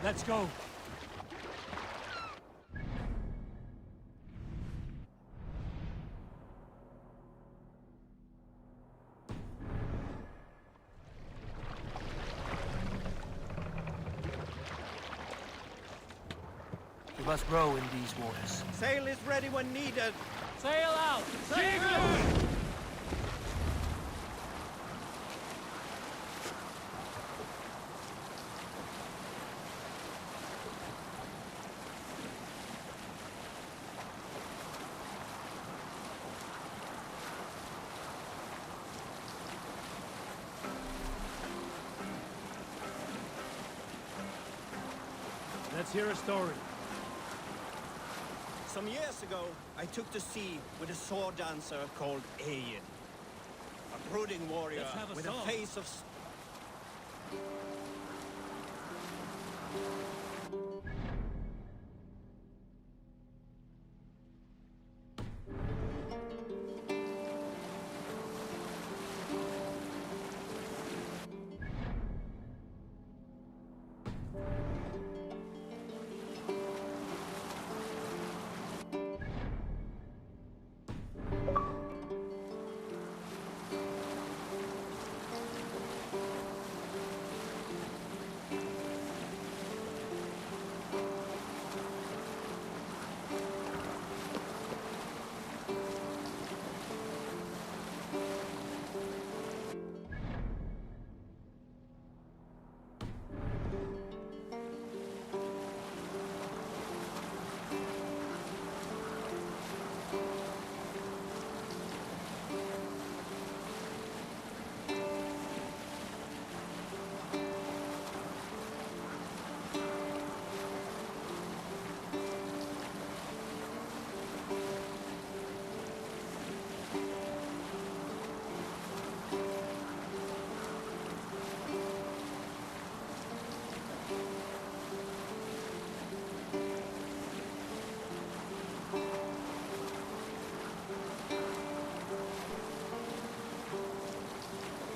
Let's go. We must row in these waters. Sail is ready when needed. Sail out! Sail! Let's hear a story. Some years ago, I took to sea with a sword dancer called Ayin. A brooding warrior Let's have a with song. a face of...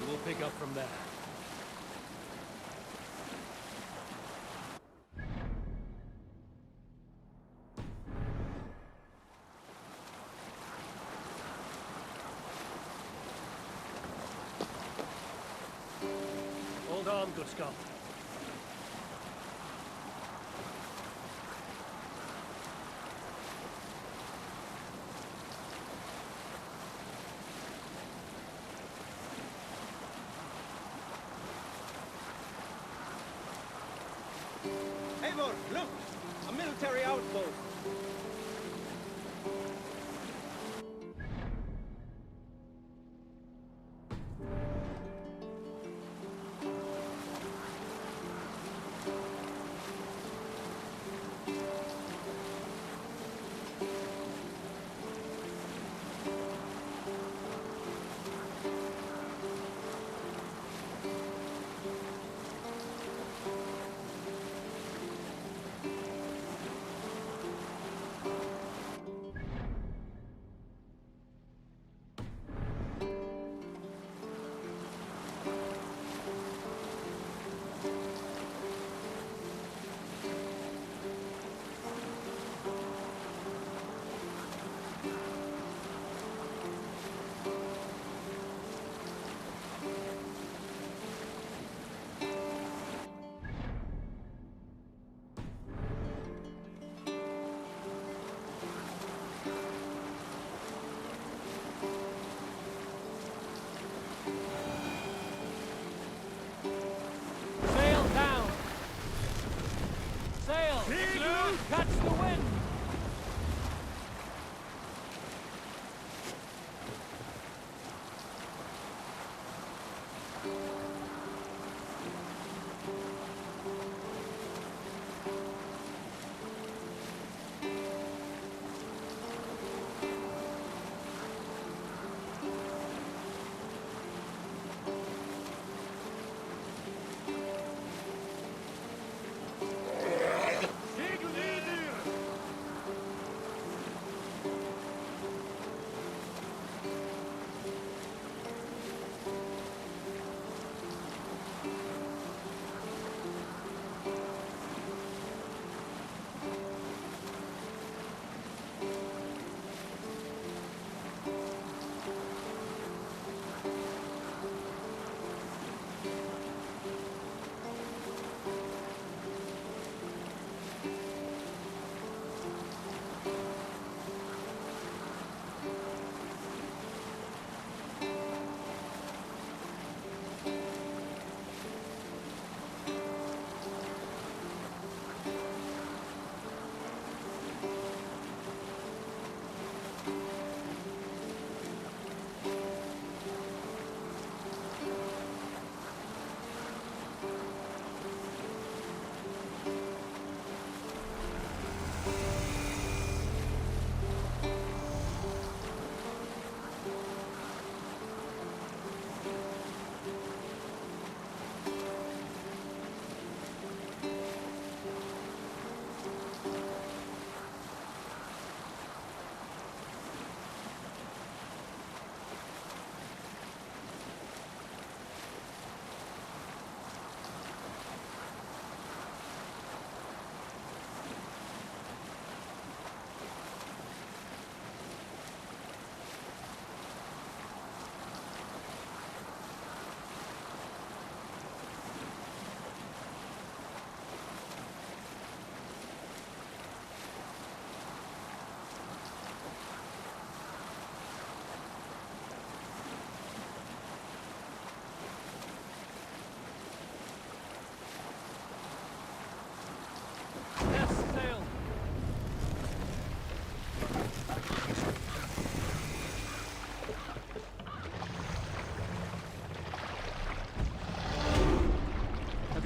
We'll pick up from there. Hold on, good Scot. Eivor, look! A military outpost!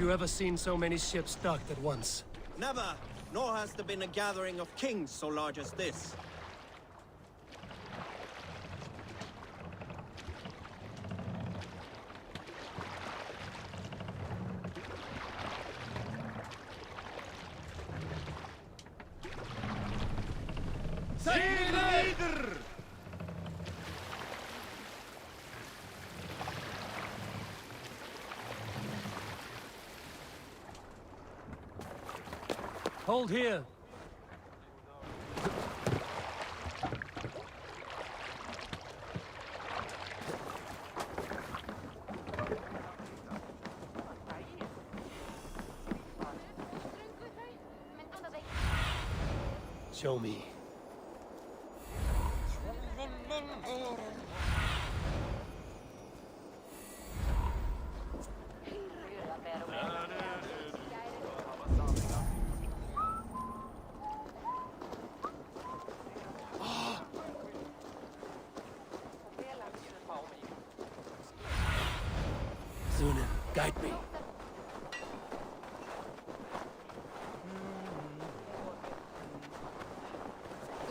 you ever seen so many ships docked at once? Never, nor has there been a gathering of kings so large as this. Hold here. Show me. Sunan, guide me.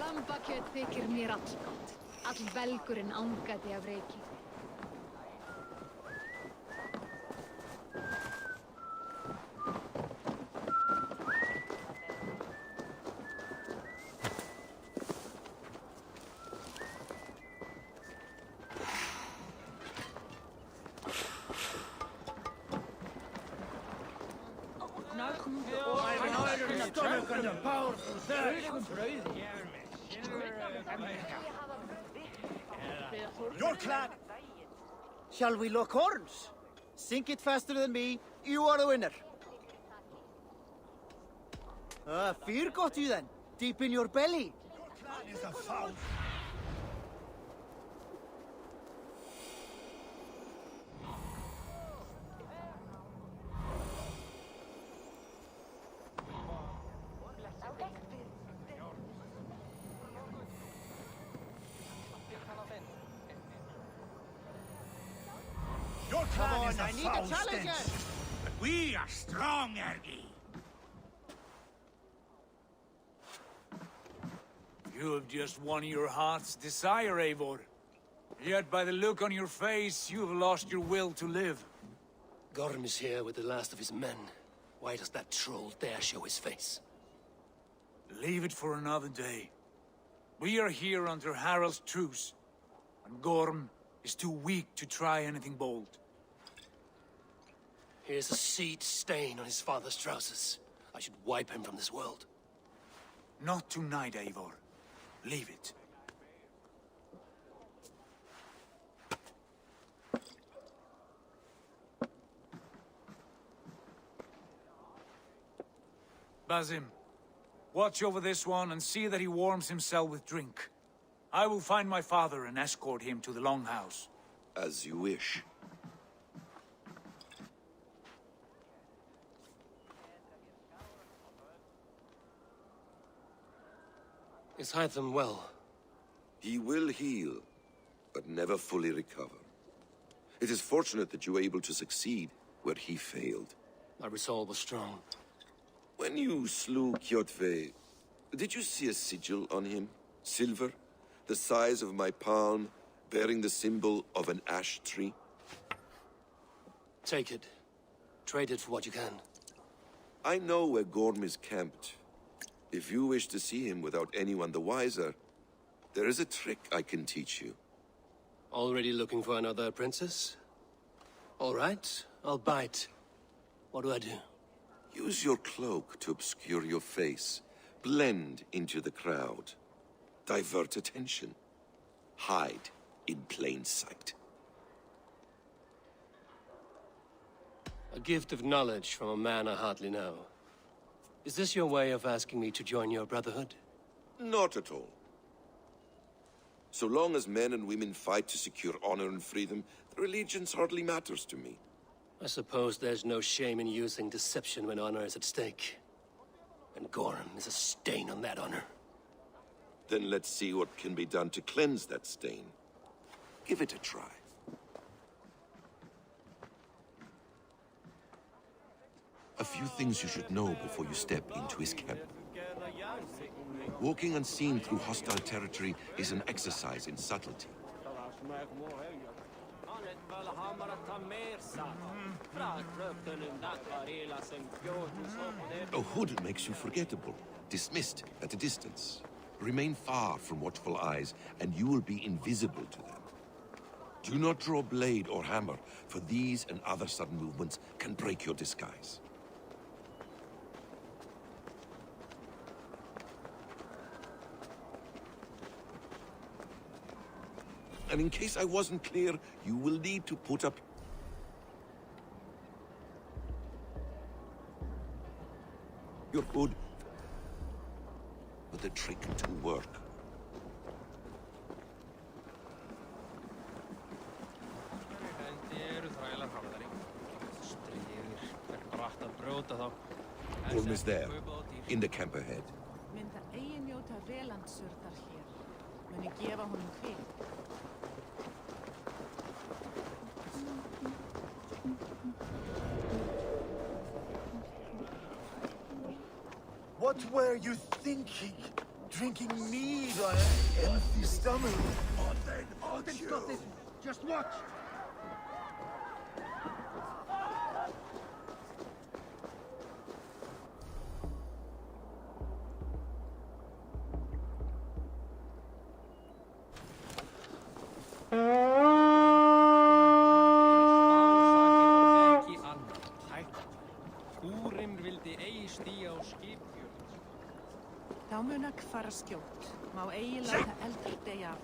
Lambakjöt þykir mér allgott. All belgurinn angaði af reiki. Your clan! Shall we lock horns? Sink it faster than me, you are the winner. Fear got you then, deep in your belly. Clan is a foul. Your Come clan on, is a I need foul a challenger. stench. But we are strong, Ergi. You have just won your heart's desire, Eivor. Yet by the look on your face, you have lost your will to live. Gorm is here with the last of his men. Why does that troll dare show his face? Leave it for another day. We are here under Harald's truce, and Gorm is too weak to try anything bold. Here's a seed stain on his father's trousers. I should wipe him from this world. Not tonight, Eivor. Leave it. Basim, watch over this one and see that he warms himself with drink. I will find my father and escort him to the Longhouse. As you wish. Is Hytham well? He will heal, but never fully recover. It is fortunate that you were able to succeed where he failed. My resolve was strong. When you slew Kjotve, did you see a sigil on him? Silver? The size of my palm, bearing the symbol of an ash tree? Take it. Trade it for what you can. I know where Gorm is camped. If you wish to see him without anyone the wiser, there is a trick I can teach you. Already looking for another princess? All right, I'll bite. What do I do? Use your cloak to obscure your face. Blend into the crowd. Divert attention. Hide in plain sight. A gift of knowledge from a man I hardly know. Is this your way of asking me to join your brotherhood? Not at all. So long as men and women fight to secure honor and freedom, their allegiance hardly matters to me. I suppose there's no shame in using deception when honor is at stake. And Gorm is a stain on that honor. Then let's see what can be done to cleanse that stain. Give it a try. A few things you should know before you step into his camp. Walking unseen through hostile territory is an exercise in subtlety. A hood makes you forgettable, dismissed at a distance. Remain far from watchful eyes, and you will be invisible to them. Do not draw blade or hammer, for these and other sudden movements can break your disguise. And in case I wasn't clear, you will need to put up your hood for the trick to work. Ulm is there, in the camp ahead. Mynda eigin njóta velandsurðar hér. Muni gefa honum hvið. What were you thinking? Drinking mead on an empty stomach? Stop this! Just watch! Þá munak fara skjótt. Má eigi láta eldur deyja af.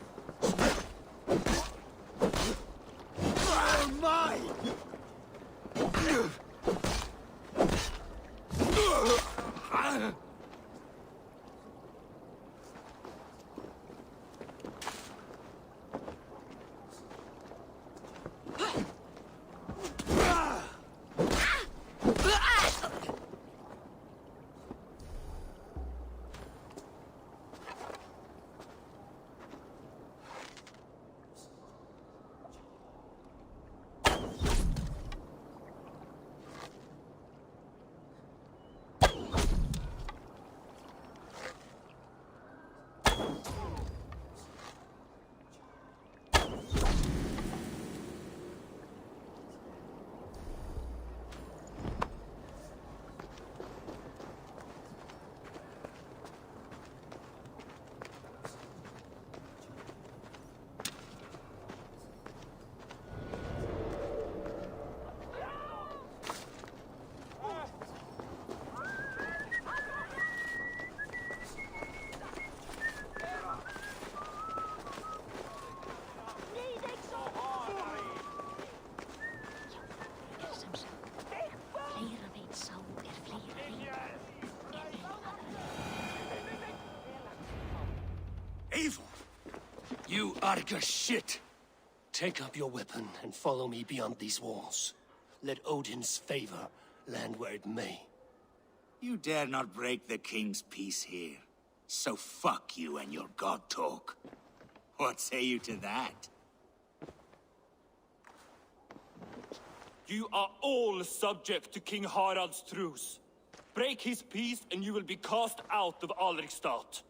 You Arga shit! Take up your weapon and follow me beyond these walls. Let Odin's favor land where it may. You dare not break the king's peace here. So fuck you and your god talk. What say you to that? You are all subject to King Harald's truce. Break his peace and you will be cast out of Alrikstad.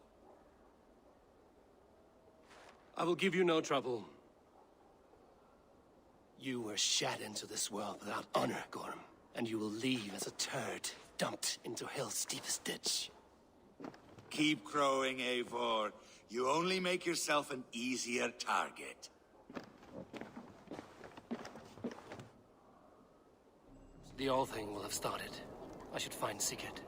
I will give you no trouble. You were shat into this world without honor, Gorm. And you will leave as a turd, dumped into hell's deepest ditch. Keep crowing, Eivor. You only make yourself an easier target. The All Thing will have started. I should find Sigurd.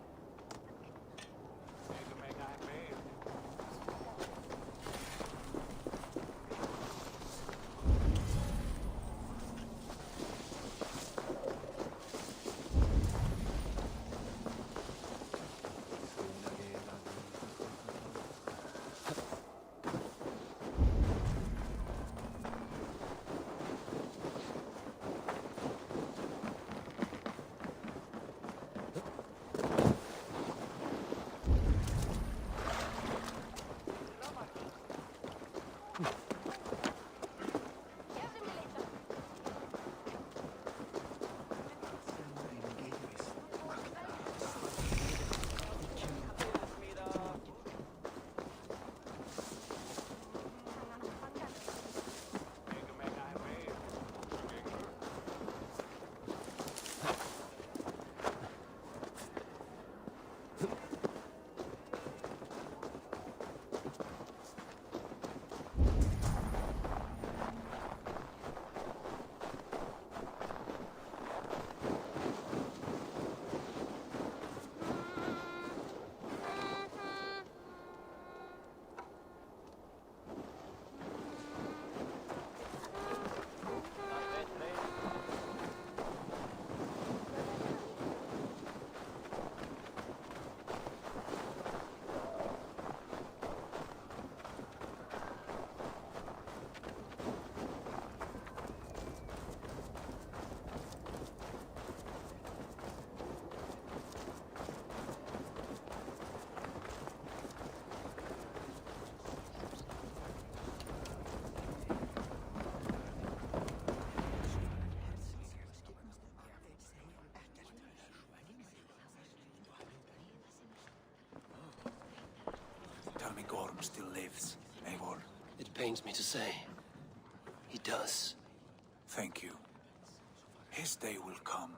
still lives, Eivor. It pains me to say. He does. Thank you. His day will come.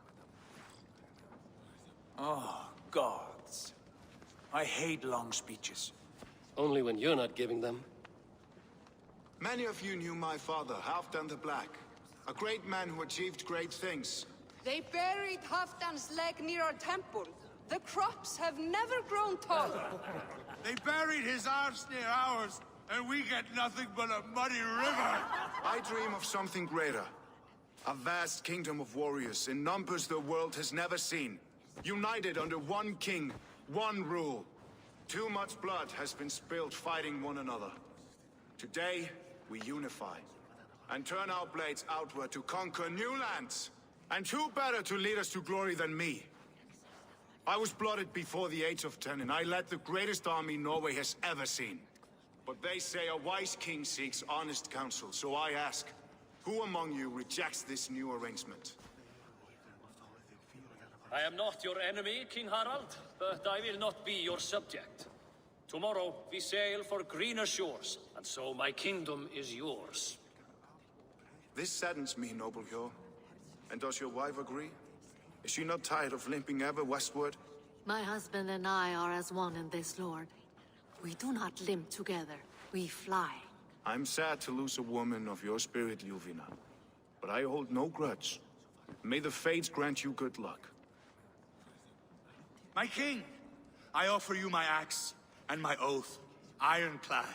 Oh, gods. I hate long speeches. Only when you're not giving them. Many of you knew my father, Halfdan the Black. A great man who achieved great things. They buried Halfdan's leg near our temple. The crops have never grown taller. They buried his arse near ours, and we get nothing but a muddy river. I dream of something greater. A vast kingdom of warriors in numbers the world has never seen. United under one king, one rule. Too much blood has been spilled fighting one another. Today, we unify. And turn our blades outward to conquer new lands. And who better to lead us to glory than me? I was blooded before the age of 10, and I led the greatest army Norway has ever seen. But they say a wise king seeks honest counsel, so I ask, who among you rejects this new arrangement? I am not your enemy, King Harald, but I will not be your subject. Tomorrow we sail for greener shores, and so my kingdom is yours. This saddens me, noble Hjor. And does your wife agree? Is she not tired of limping ever westward? My husband and I are as one in this, Lord. We do not limp together. We fly. I'm sad to lose a woman of your spirit, Ljuvina. But I hold no grudge. May the fates grant you good luck. My king, I offer you my axe and my oath, ironclad.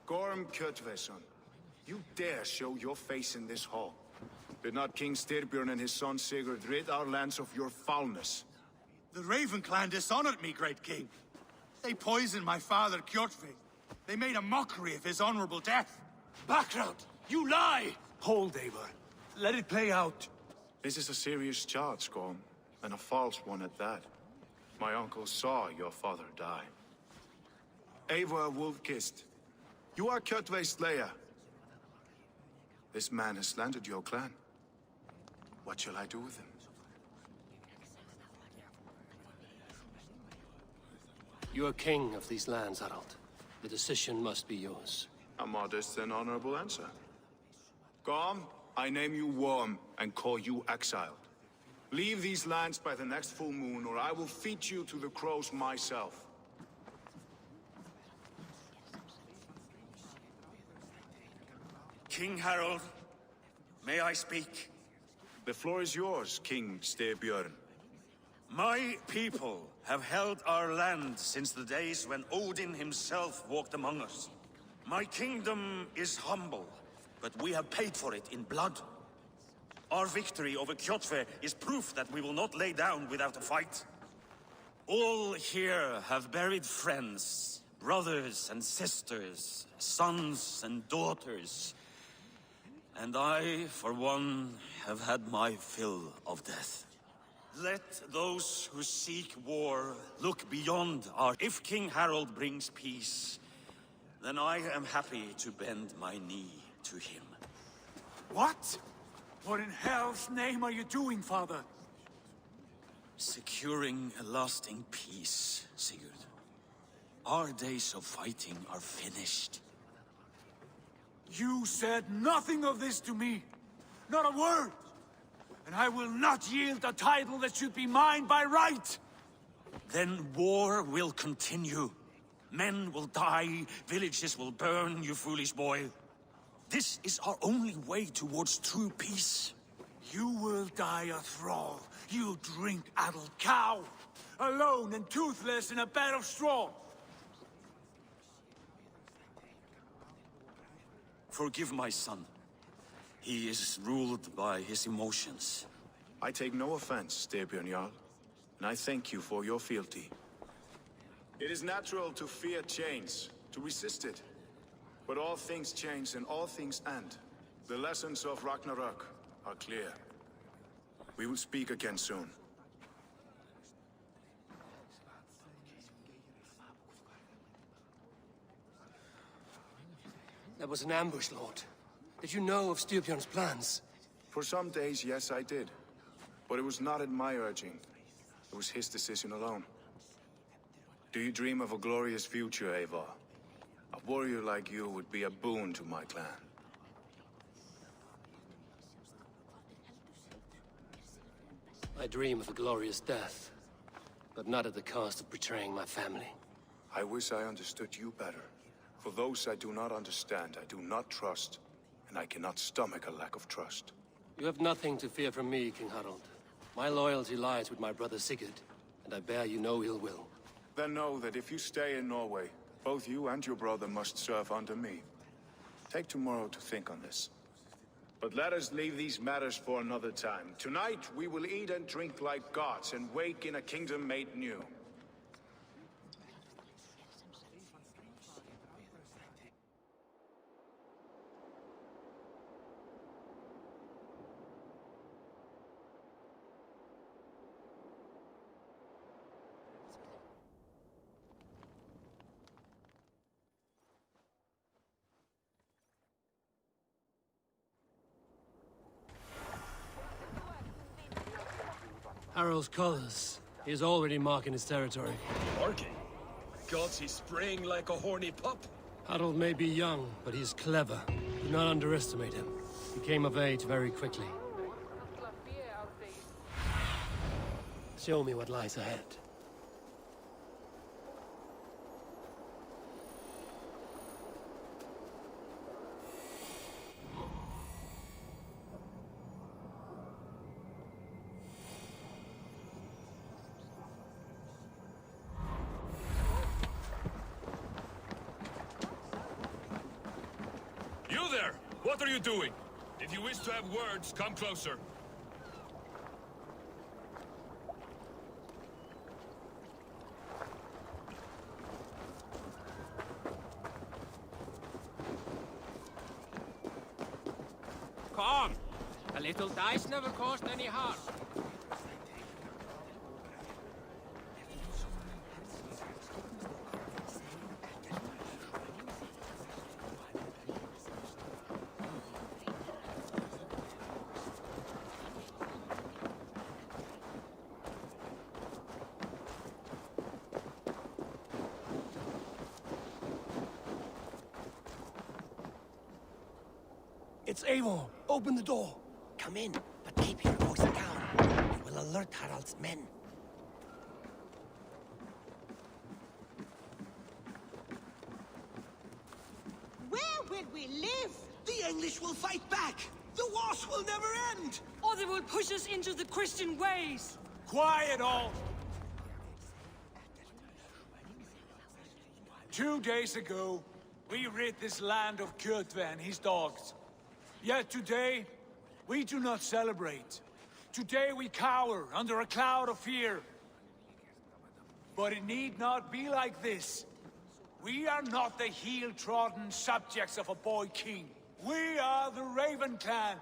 Gorm Kjotveson, you dare show your face in this hall. Did not King Styrbjörn and his son Sigurd rid our lands of your foulness? The Raven clan dishonored me, great king. They poisoned my father, Kjotve. They made a mockery of his honorable death. Background! You lie! Hold, Eivor. Let it play out. This is a serious charge, Gorm, and a false one at that. My uncle saw your father die. Eivor Wolf-Kissed, you are Kjotve's slayer. This man has slandered your clan. What shall I do with him? You are king of these lands, Harald. The decision must be yours. A modest and honorable answer. Gorm, I name you Worm and call you exiled. Leave these lands by the next full moon, or I will feed you to the crows myself. King Harald, may I speak? The floor is yours, King Styrbjörn. My people have held our land since the days when Odin himself walked among us. My kingdom is humble, but we have paid for it in blood. Our victory over Kjotve is proof that we will not lay down without a fight. All here have buried friends, brothers and sisters, sons and daughters. And I, for one, have had my fill of death. Let those who seek war look beyond our... If King Harald brings peace, then I am happy to bend my knee to him. What? What in hell's name are you doing, father? Securing a lasting peace, Sigurd. Our days of fighting are finished. You said nothing of this to me. Not a word. And I will not yield a title that should be mine by right. Then war will continue. Men will die, villages will burn, you foolish boy. This is our only way towards true peace. You will die a thrall, you drink-addled cow. Alone and toothless in a bed of straw. Forgive my son. He is ruled by his emotions. I take no offense, Styrbjörn Jarl, and I thank you for your fealty. It is natural to fear change, to resist it. But all things change and all things end. The lessons of Ragnarok are clear. We will speak again soon. That was an ambush, Lord. Did you know of Styrbjörn's plans? For some days, yes, I did. But it was not at my urging. It was his decision alone. Do you dream of a glorious future, Eivor? A warrior like you would be a boon to my clan. I dream of a glorious death, but not at the cost of betraying my family. I wish I understood you better. For those I do not understand, I do not trust, and I cannot stomach a lack of trust. You have nothing to fear from me, King Harald. My loyalty lies with my brother Sigurd, and I bear you no ill will. Then know that if you stay in Norway, both you and your brother must serve under me. Take tomorrow to think on this. But let us leave these matters for another time. Tonight, we will eat and drink like gods and wake in a kingdom made new. Harald's colors. He is already marking his territory. Marking? Gods, he's spraying like a horny pup. Harald may be young, but he's clever. Do not underestimate him. He came of age very quickly. Show me what lies ahead. You there! What are you doing? If you wish to have words, come closer. Come! A little dice never caused any harm. It's Eivor. Open the door. Come in, but keep your voice down. We will alert Harald's men. Where will we live? The English will fight back! The wars will never end! Or they will push us into the Christian ways. Quiet all! 2 days ago, we rid this land of Kjotve and his dogs. Yet today, we do not celebrate. Today we cower under a cloud of fear. But it need not be like this. We are not the heel-trodden subjects of a boy king. We are the Raven clan.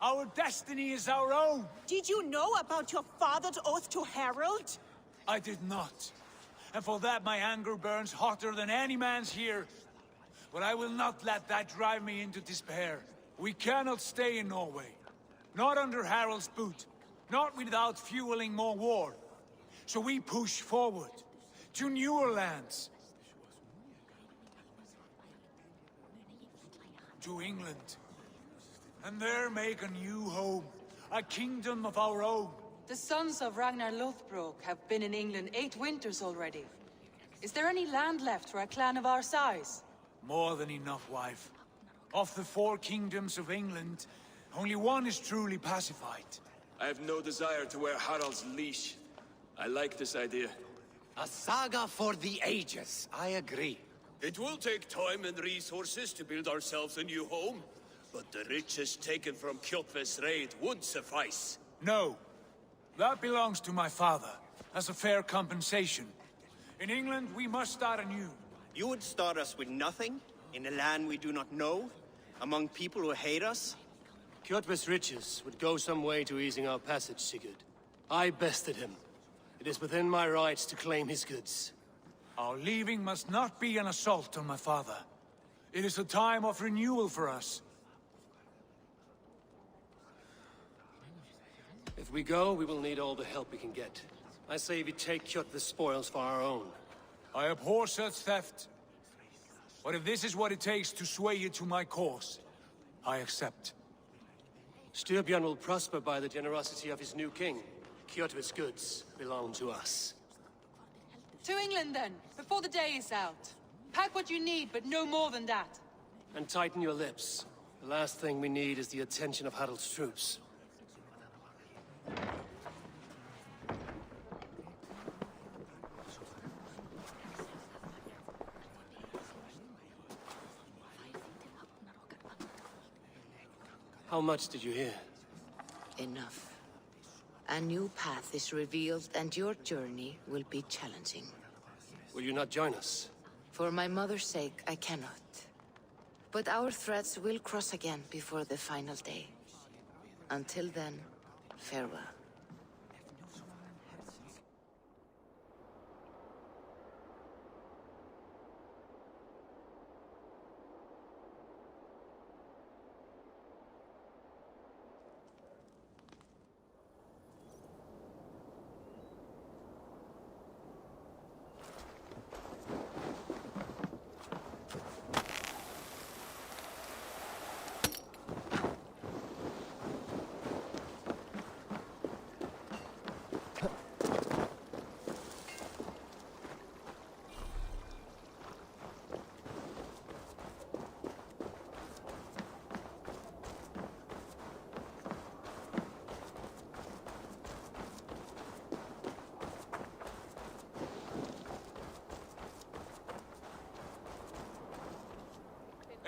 Our destiny is our own. Did you know about your father's oath to Harald? I did not. And for that my anger burns hotter than any man's here. But I will not let that drive me into despair. We cannot stay in Norway. Not under Harald's boot. Not without fueling more war. So we push forward. To newer lands. To England. And there make a new home. A kingdom of our own. The sons of Ragnar Lothbrok have been in England 8 winters already. Is there any land left for a clan of our size? More than enough, wife. Of the 4 kingdoms of England, only one is truly pacified. I have no desire to wear Harald's leash. I like this idea. A saga for the ages, I agree. It will take time and resources to build ourselves a new home, but the riches taken from Kjotve's raid would suffice. No. That belongs to my father, as a fair compensation. In England, we must start anew. You would start us with nothing? In a land we do not know? Among people who hate us? Kjotve's riches would go some way to easing our passage, Sigurd. I bested him. It is within my rights to claim his goods. Our leaving must not be an assault on my father. It is a time of renewal for us. If we go, we will need all the help we can get. I say we take Kjotve's spoils for our own. I abhor such theft. But if this is what it takes to sway you to my cause, I accept. Styrbjörn will prosper by the generosity of his new king. Kjotve's goods belong to us. To England, then, before the day is out. Pack what you need, but no more than that. And tighten your lips. The last thing we need is the attention of Harald's troops. How much did you hear? Enough. A new path is revealed, and your journey will be challenging. Will you not join us? For my mother's sake, I cannot. But our threads will cross again before the final day. Until then, farewell.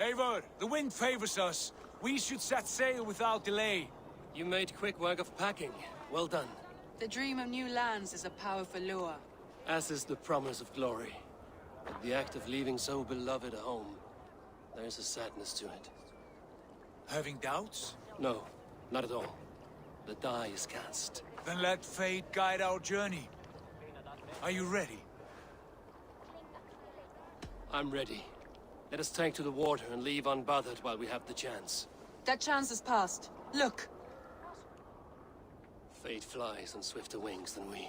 Eivor, the wind favors us. We should set sail without delay. You made quick work of packing. Well done. The dream of new lands is a powerful lure. As is the promise of glory. The act of leaving so beloved a home. There's a sadness to it. Having doubts? No, not at all. The die is cast. Then let fate guide our journey. Are you ready? I'm ready. Let us take to the water and leave unbothered while we have the chance. That chance is past. Look! Fate flies on swifter wings than we.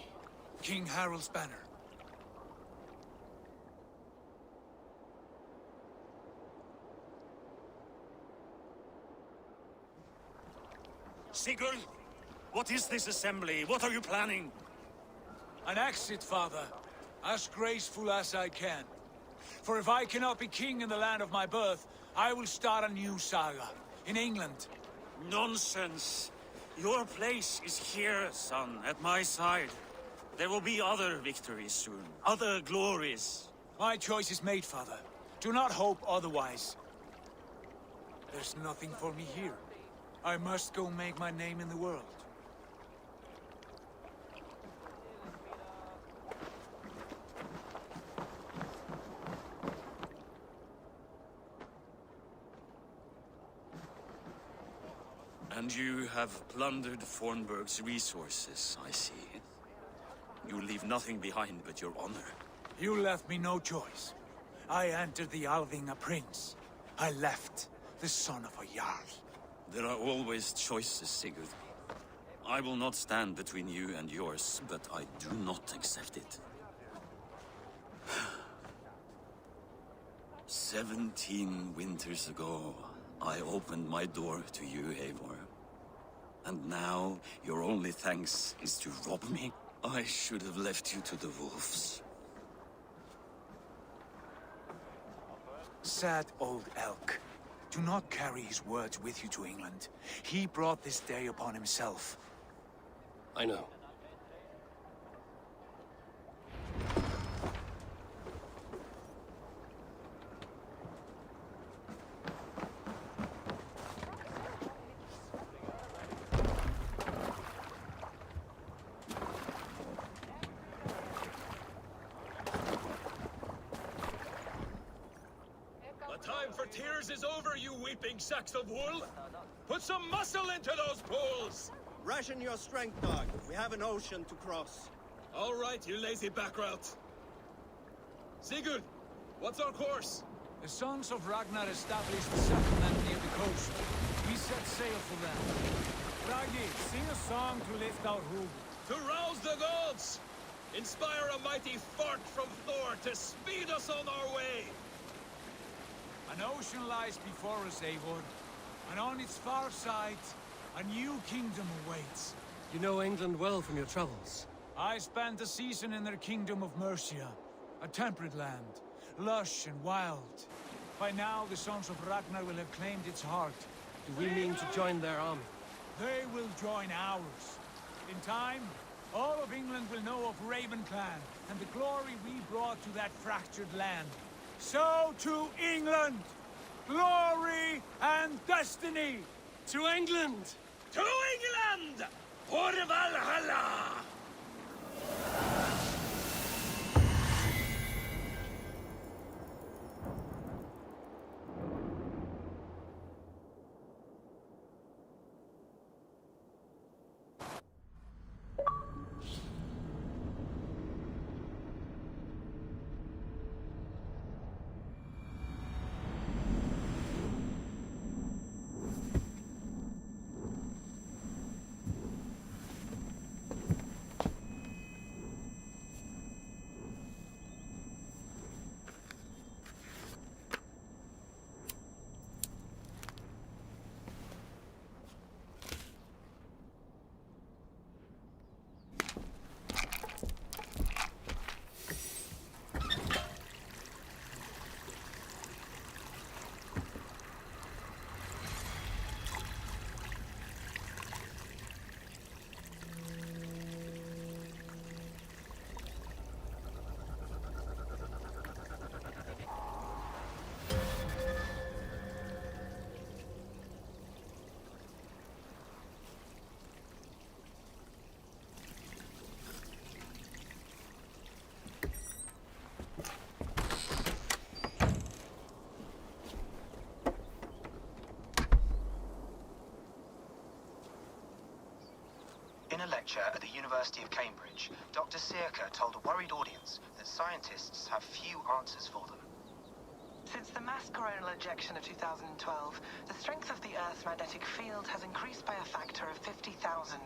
King Harald's banner. Sigurd, what is this assembly? What are you planning? An exit, father. As graceful as I can. For if I cannot be king in the land of my birth, I will start a new saga. In England. Nonsense. Your place is here, son, at my side. There will be other victories soon. Other glories. My choice is made, father. Do not hope otherwise. There's nothing for me here. I must go make my name in the world. And you have plundered Fornburg's resources, I see. You leave nothing behind but your honor. You left me no choice. I entered the Alving a prince. I left, the son of a Jarl. There are always choices, Sigurd. I will not stand between you and yours, but I do not accept it. 17 winters ago, I opened my door to you, Eivor. And now, your only thanks is to rob me? I should have left you to the wolves. Sad old elk. Do not carry his words with you to England. He brought this day upon himself. I know. Time for tears is over, you weeping sacks of wool! Put some muscle into those pools! Ration your strength, dog. We have an ocean to cross. All right, you lazy backrout. Sigurd, what's our course? The sons of Ragnar established a settlement near the coast. We set sail for them. Raggi, sing a song to lift our hoof. To rouse the gods! Inspire a mighty fart from Thor to speed us on our way! An ocean lies before us, Eivor, and on its far side, a new kingdom awaits. You know England well from your travels. I spent a season in their kingdom of Mercia, a temperate land, lush and wild. By now, the sons of Ragnar will have claimed its heart. Do we mean to join their army? They will join ours. In time, all of England will know of Raven Clan and the glory we brought to that fractured land. So to England! Glory and destiny! To England! To England! For Valhalla! In a lecture at the University of Cambridge, Dr. Sirka told a worried audience that scientists have few answers for them. Since the mass coronal ejection of 2012, the strength of the Earth's magnetic field has increased by a factor of 50,000.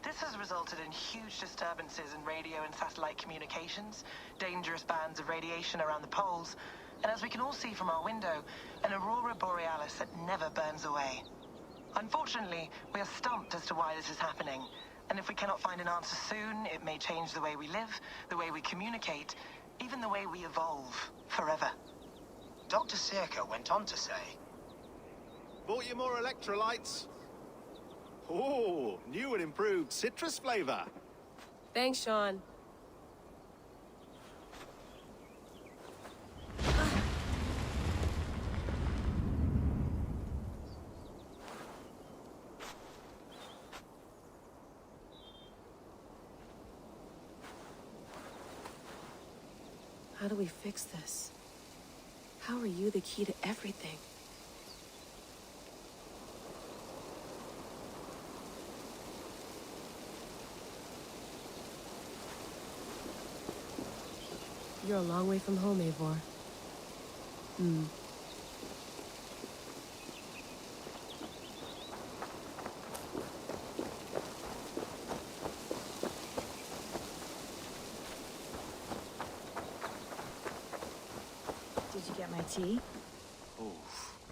This has resulted in huge disturbances in radio and satellite communications, dangerous bands of radiation around the poles, and as we can all see from our window, an aurora borealis that never burns away. Unfortunately, we are stumped as to why this is happening, and if we cannot find an answer soon, it may change the way we live, the way we communicate, even the way we evolve, forever. Dr. Sirka went on to say, Bought you more electrolytes? Oh, new and improved citrus flavor. Thanks, Sean. How do we fix this? How are you the key to everything? You're a long way from home, Eivor. Did you get my tea? Oh,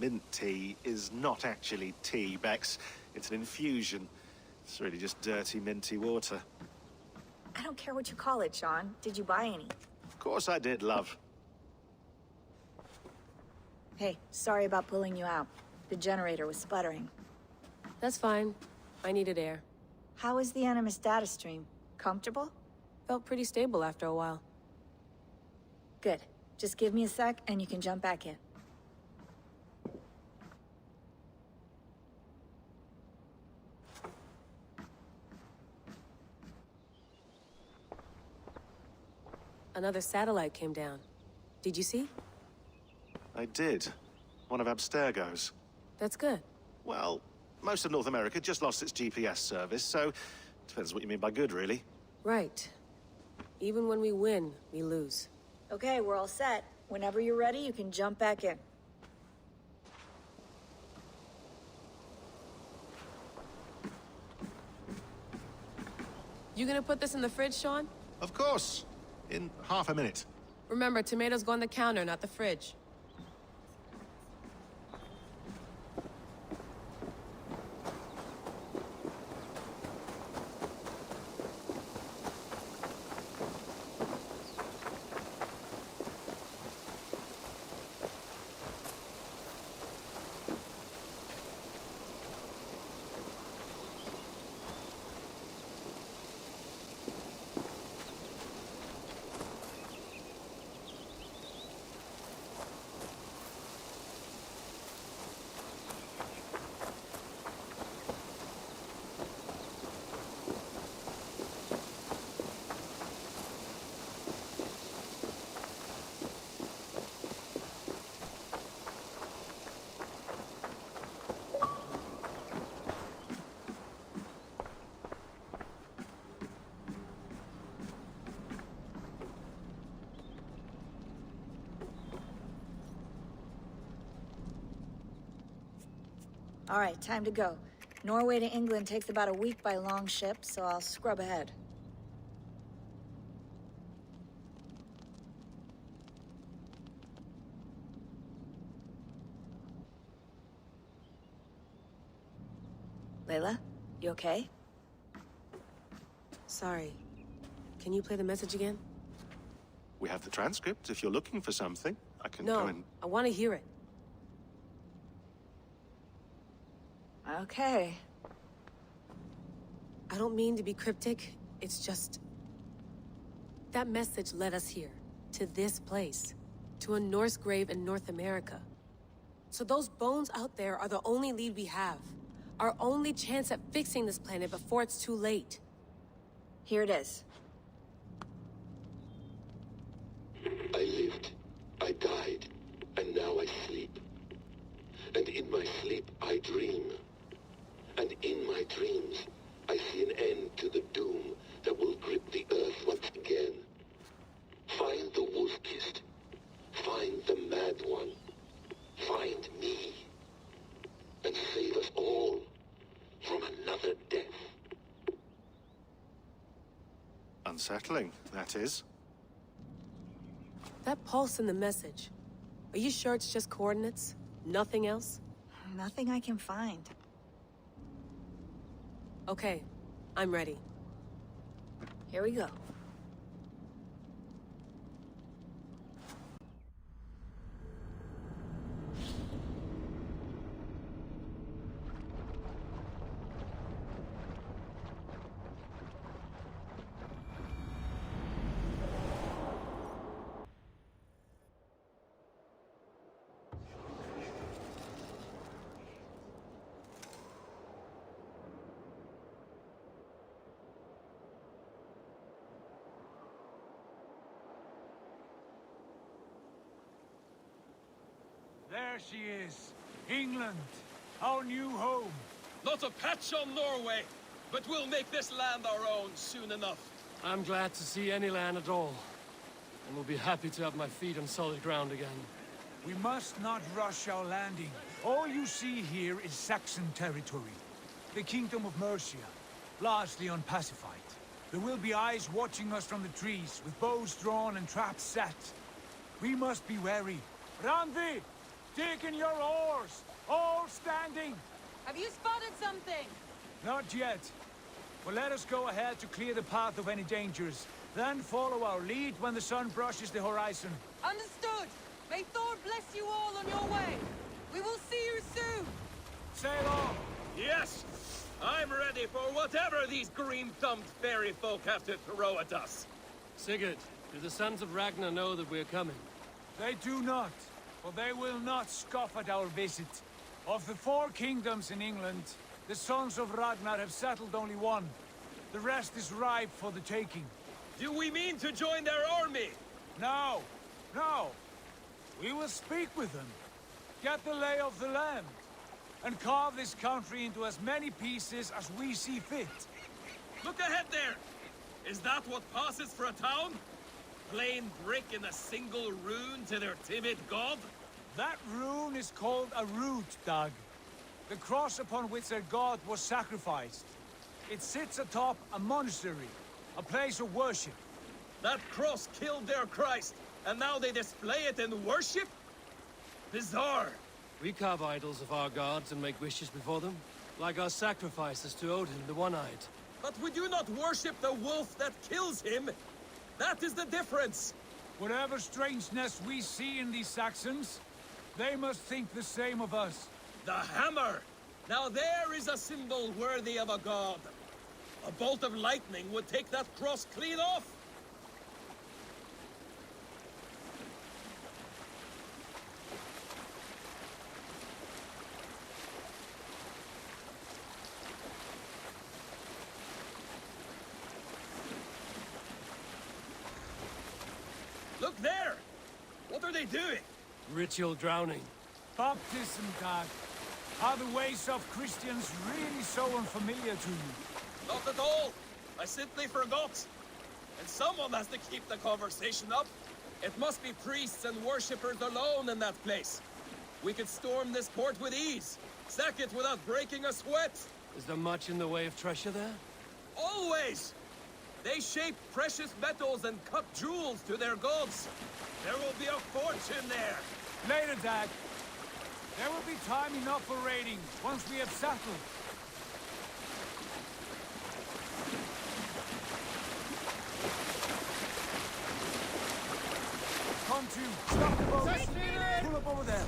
mint tea is not actually tea, Bex. It's an infusion. It's really just dirty, minty water. I don't care what you call it, Sean. Did you buy any? Of course I did, love. Hey, sorry about pulling you out. The generator was sputtering. That's fine. I needed air. How is the Animus data stream? Comfortable? Felt pretty stable after a while. Good. Just give me a sec and you can jump back in. Another satellite came down. Did you see? I did. One of Abstergo's. That's good. Well, most of North America just lost its GPS service, so depends what you mean by good, really. Right. Even when we win, we lose. Okay, we're all set. Whenever you're ready, you can jump back in. You gonna put this in the fridge, Sean? Of course. In half a minute. Remember, tomatoes go on the counter, not the fridge. All right, time to go. Norway to England takes about a week by long ship, so I'll scrub ahead. Layla, you okay? Sorry. Can you play the message again? We have the transcript. If you're looking for something, I can go No, and... I want to hear it. Okay. I don't mean to be cryptic. It's just... that message led us here. To this place. To a Norse grave in North America. So those bones out there are the only lead we have. Our only chance at fixing this planet before it's too late. Here it is. I lived, I died, and now I sleep. And in my sleep I dream. And in my dreams, I see an end to the doom that will grip the earth once again. Find the wolf-kissed. Find the mad one. Find me. And save us all from another death. Unsettling, that is. That pulse in the message. Are you sure it's just coordinates? Nothing else? Nothing I can find. Okay, I'm ready. Here we go. There she is. England. Our new home. Not a patch on Norway, but we'll make this land our own soon enough. I'm glad to see any land at all. And will be happy to have my feet on solid ground again. We must not rush our landing. All you see here is Saxon territory. The Kingdom of Mercia, largely unpacified. There will be eyes watching us from the trees, with bows drawn and traps set. We must be wary. Randi! Dig in your oars! All standing! Have you spotted something? Not yet. But let us go ahead to clear the path of any dangers. Then follow our lead when the sun brushes the horizon. Understood! May Thor bless you all on your way! We will see you soon! Sail on! Yes! I'm ready for whatever these green-thumbed fairy folk have to throw at us. Sigurd, do the sons of Ragnar know that we're coming? They do not, for they will not scoff at our visit. Of the 4 kingdoms in England, the sons of Ragnar have settled only one. The rest is ripe for the taking. Do we mean to join their army? No, no. We will speak with them, get the lay of the land, and carve this country into as many pieces as we see fit. Look ahead there! Is that what passes for a town? Plain brick in a single rune to their timid god? That rune is called a root, Dag. The cross upon which their god was sacrificed. It sits atop a monastery, a place of worship. That cross killed their Christ, and now they display it in worship? Bizarre. We carve idols of our gods and make wishes before them, like our sacrifices to Odin, the One-Eyed. But we do not worship the wolf that kills him. That is the difference. Whatever strangeness we see in these Saxons, they must think the same of us. The hammer! Now there is a symbol worthy of a god. A bolt of lightning would take that cross clean off. Look there! What are they doing? Ritual drowning. Baptism, Dad. Are the ways of Christians really so unfamiliar to you? Not at all. I simply forgot. And someone has to keep the conversation up. It must be priests and worshippers alone in that place. We could storm this port with ease. Sack it without breaking a sweat. Is there much in the way of treasure there? Always! They shape precious metals and cut jewels to their gods. There will be a fortune there. Later, Dad. There will be time enough for raiding, once we have settled. Come to, stop the boat! Pull up over there!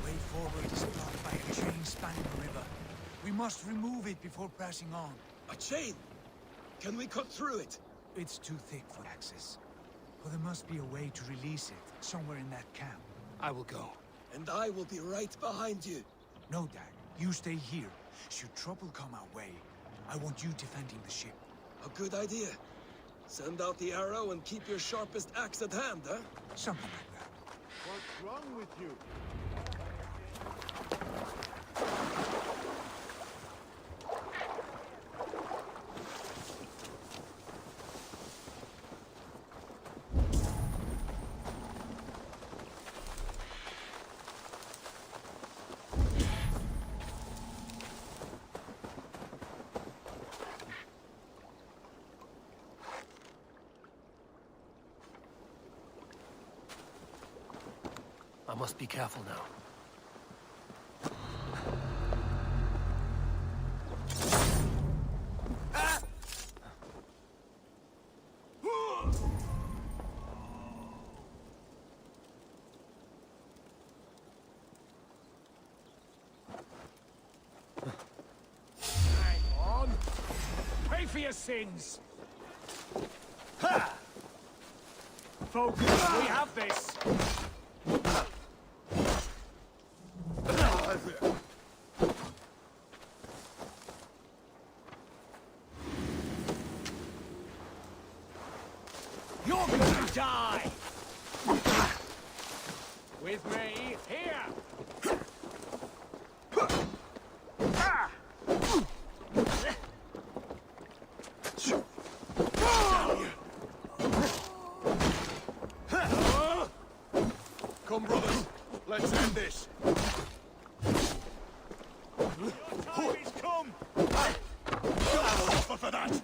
Way forward is blocked by a chain spanning the river. We must remove it before passing on. A chain? Can we cut through it? It's too thick for access. But there must be a way to release it, somewhere in that camp. I will go. And I will be right behind you. No, Dag. You stay here. Should trouble come our way, I want you defending the ship. A good idea. Send out the arrow and keep your sharpest axe at hand, huh? Something like that. What's wrong with you? I must be careful now. Hang on. Pay for your sins. Ha! Focus. We have this. You're gonna die! With me, here! Come, brothers. Let's end this. Your time is come! You'll have an offer for that.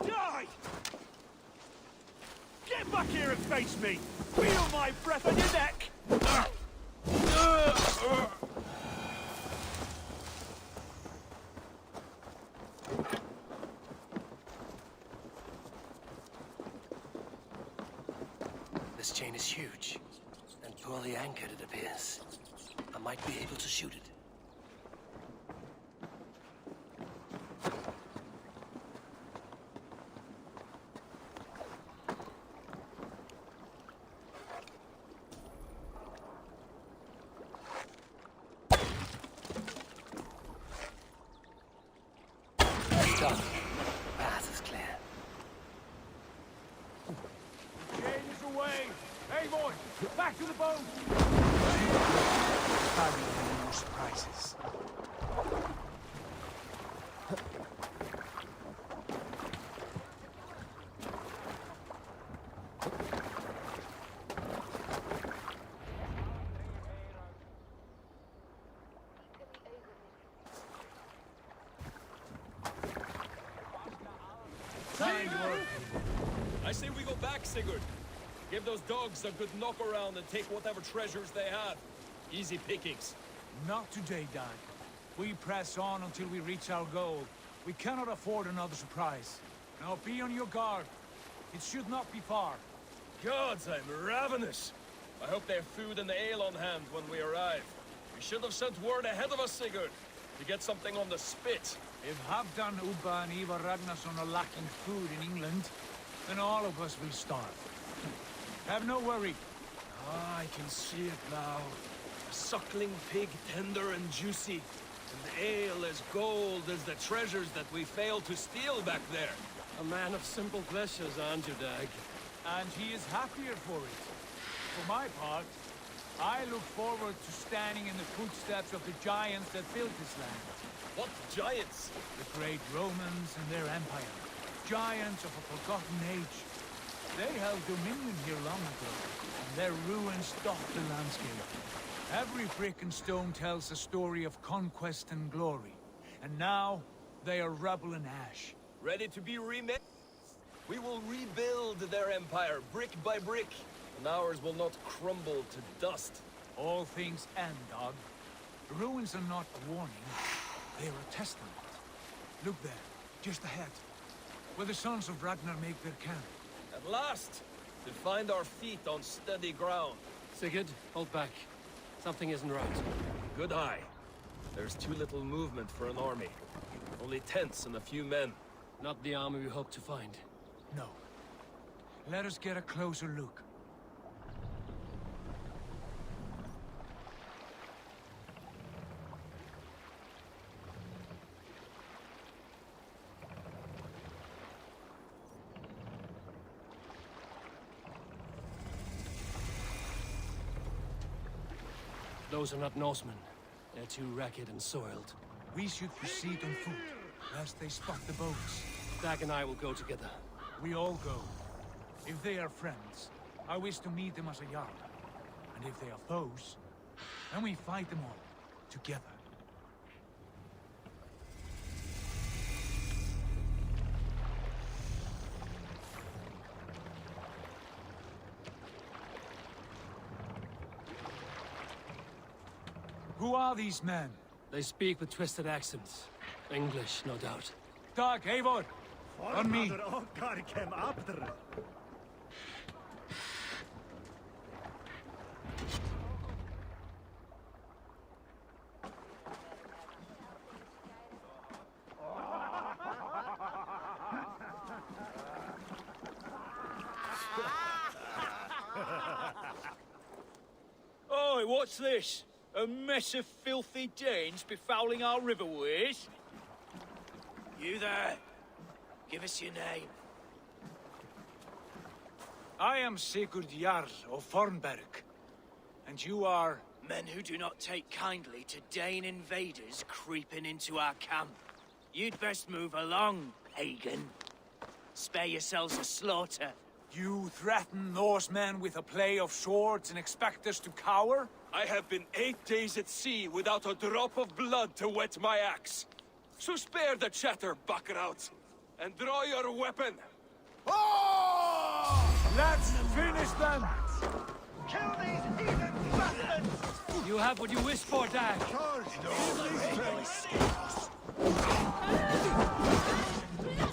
Die! Get back here and face me! Feel my breath on your neck! This chain is huge, and poorly anchored, it appears. I might be able to shoot it. Done. Path is clear. Chain is away! Hey, boy! Back to the boat! Family no surprises. Kind word. I say we go back, Sigurd. Give those dogs a good knock around and take whatever treasures they have. Easy pickings. Not today, Dag. We press on until we reach our goal. We cannot afford another surprise. Now be on your guard. It should not be far. Gods, I'm ravenous. I hope they have food and ale on hand when we arrive. We should have sent word ahead of us, Sigurd, to get something on the spit. If Halfdan, Ubba, and Ivar Ragnarsson are lacking food in England, then all of us will starve. Have no worry. Ah, I can see it now. A suckling pig, tender and juicy. And ale as gold as the treasures that we failed to steal back there. A man of simple pleasures, aren't you, Dag? And he is happier for it. For my part, I look forward to standing in the footsteps of the giants that built this land. What giants? The great Romans and their empire. Giants of a forgotten age. They held dominion here long ago, and their ruins dot the landscape. Every brick and stone tells a story of conquest and glory. And now, they are rubble and ash. Ready to be remade? We will rebuild their empire, brick by brick, and ours will not crumble to dust. All things end, Dog. The ruins are not a warning, they are a testament. Look there, just ahead, where the sons of Ragnar make their camp. At last, to find our feet on steady ground. Sigurd, hold back. Something isn't right. Good eye. There's too little movement for an army. Only tents and a few men. Not the army we hope to find. No. Let us get a closer look. Those are not Norsemen. They're too ragged and soiled. We should proceed on foot, lest they spot the boats. Dag and I will go together. We all go. If they are friends, I wish to meet them as a Jarl. And if they are foes, then we fight them all, together. Who are these men? They speak with twisted accents. English, no doubt. Dag, Eivor! On me! Oi, what's this? A mess of filthy Danes befouling our riverways? You there? Give us your name. I am Sigurd Jarl of Fornberg. And you are... Men who do not take kindly to Dane invaders creeping into our camp. You'd best move along, pagan. Spare yourselves a slaughter. You threaten Norsemen with a play of swords and expect us to cower? I have been 8 days at sea without a drop of blood to wet my axe. So spare the chatter, buckarouts, and draw your weapon. Oh! Let's finish them! Kill these heathen bastards! You have what you wish for, Dag.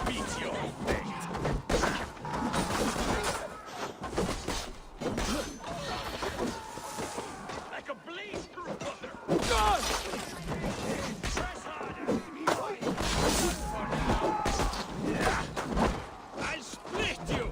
Beat your fate. Like a blaze through thunder. God! Press harder. I'll split you.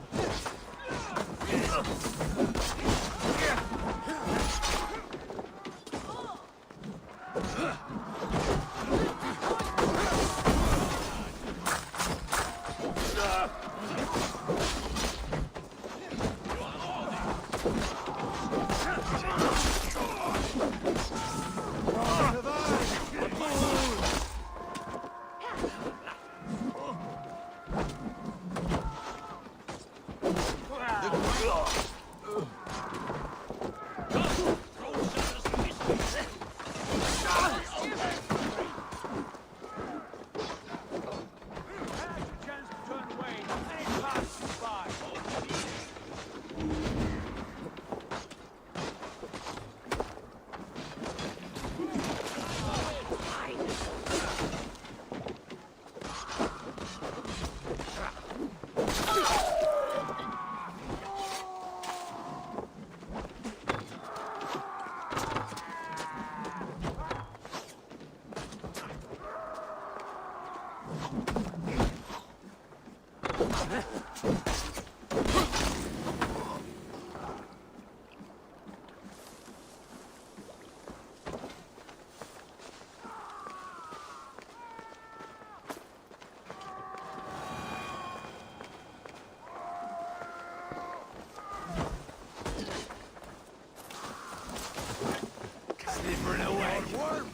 Slipping away.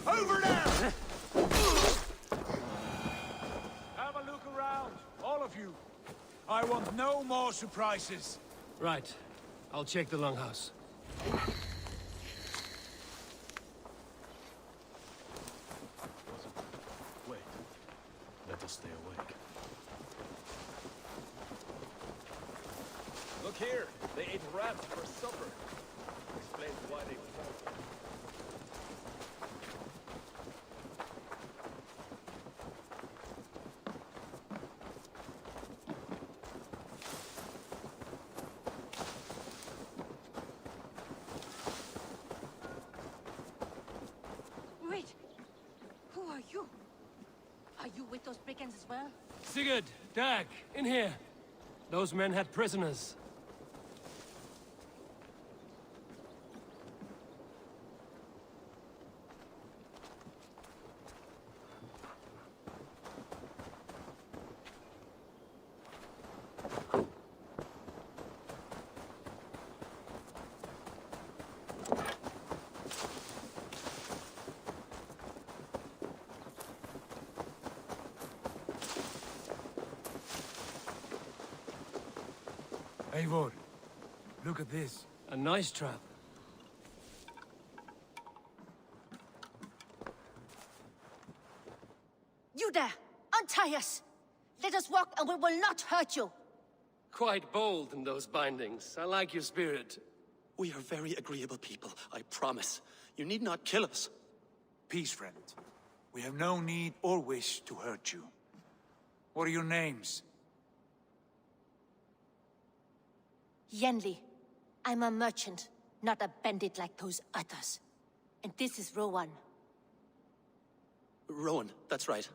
Over there! Have a look around, all of you. I want no more surprises. Right. I'll check the longhouse. Wait. Let us stay awake. Look here, they ate rats for supper. Explains why they fought. Wait! Who are you? Are you with those brigands as well? Sigurd, Dag, in here. Those men had prisoners. Eivor, look at this. A nice trap. You there! Untie us! Let us walk and we will not hurt you! Quite bold in those bindings. I like your spirit. We are very agreeable people, I promise. You need not kill us. Peace, friend. We have no need or wish to hurt you. What are your names? Yenli. I'm a merchant, not a bandit like those others. And this is Rowan. Rowan, that's right.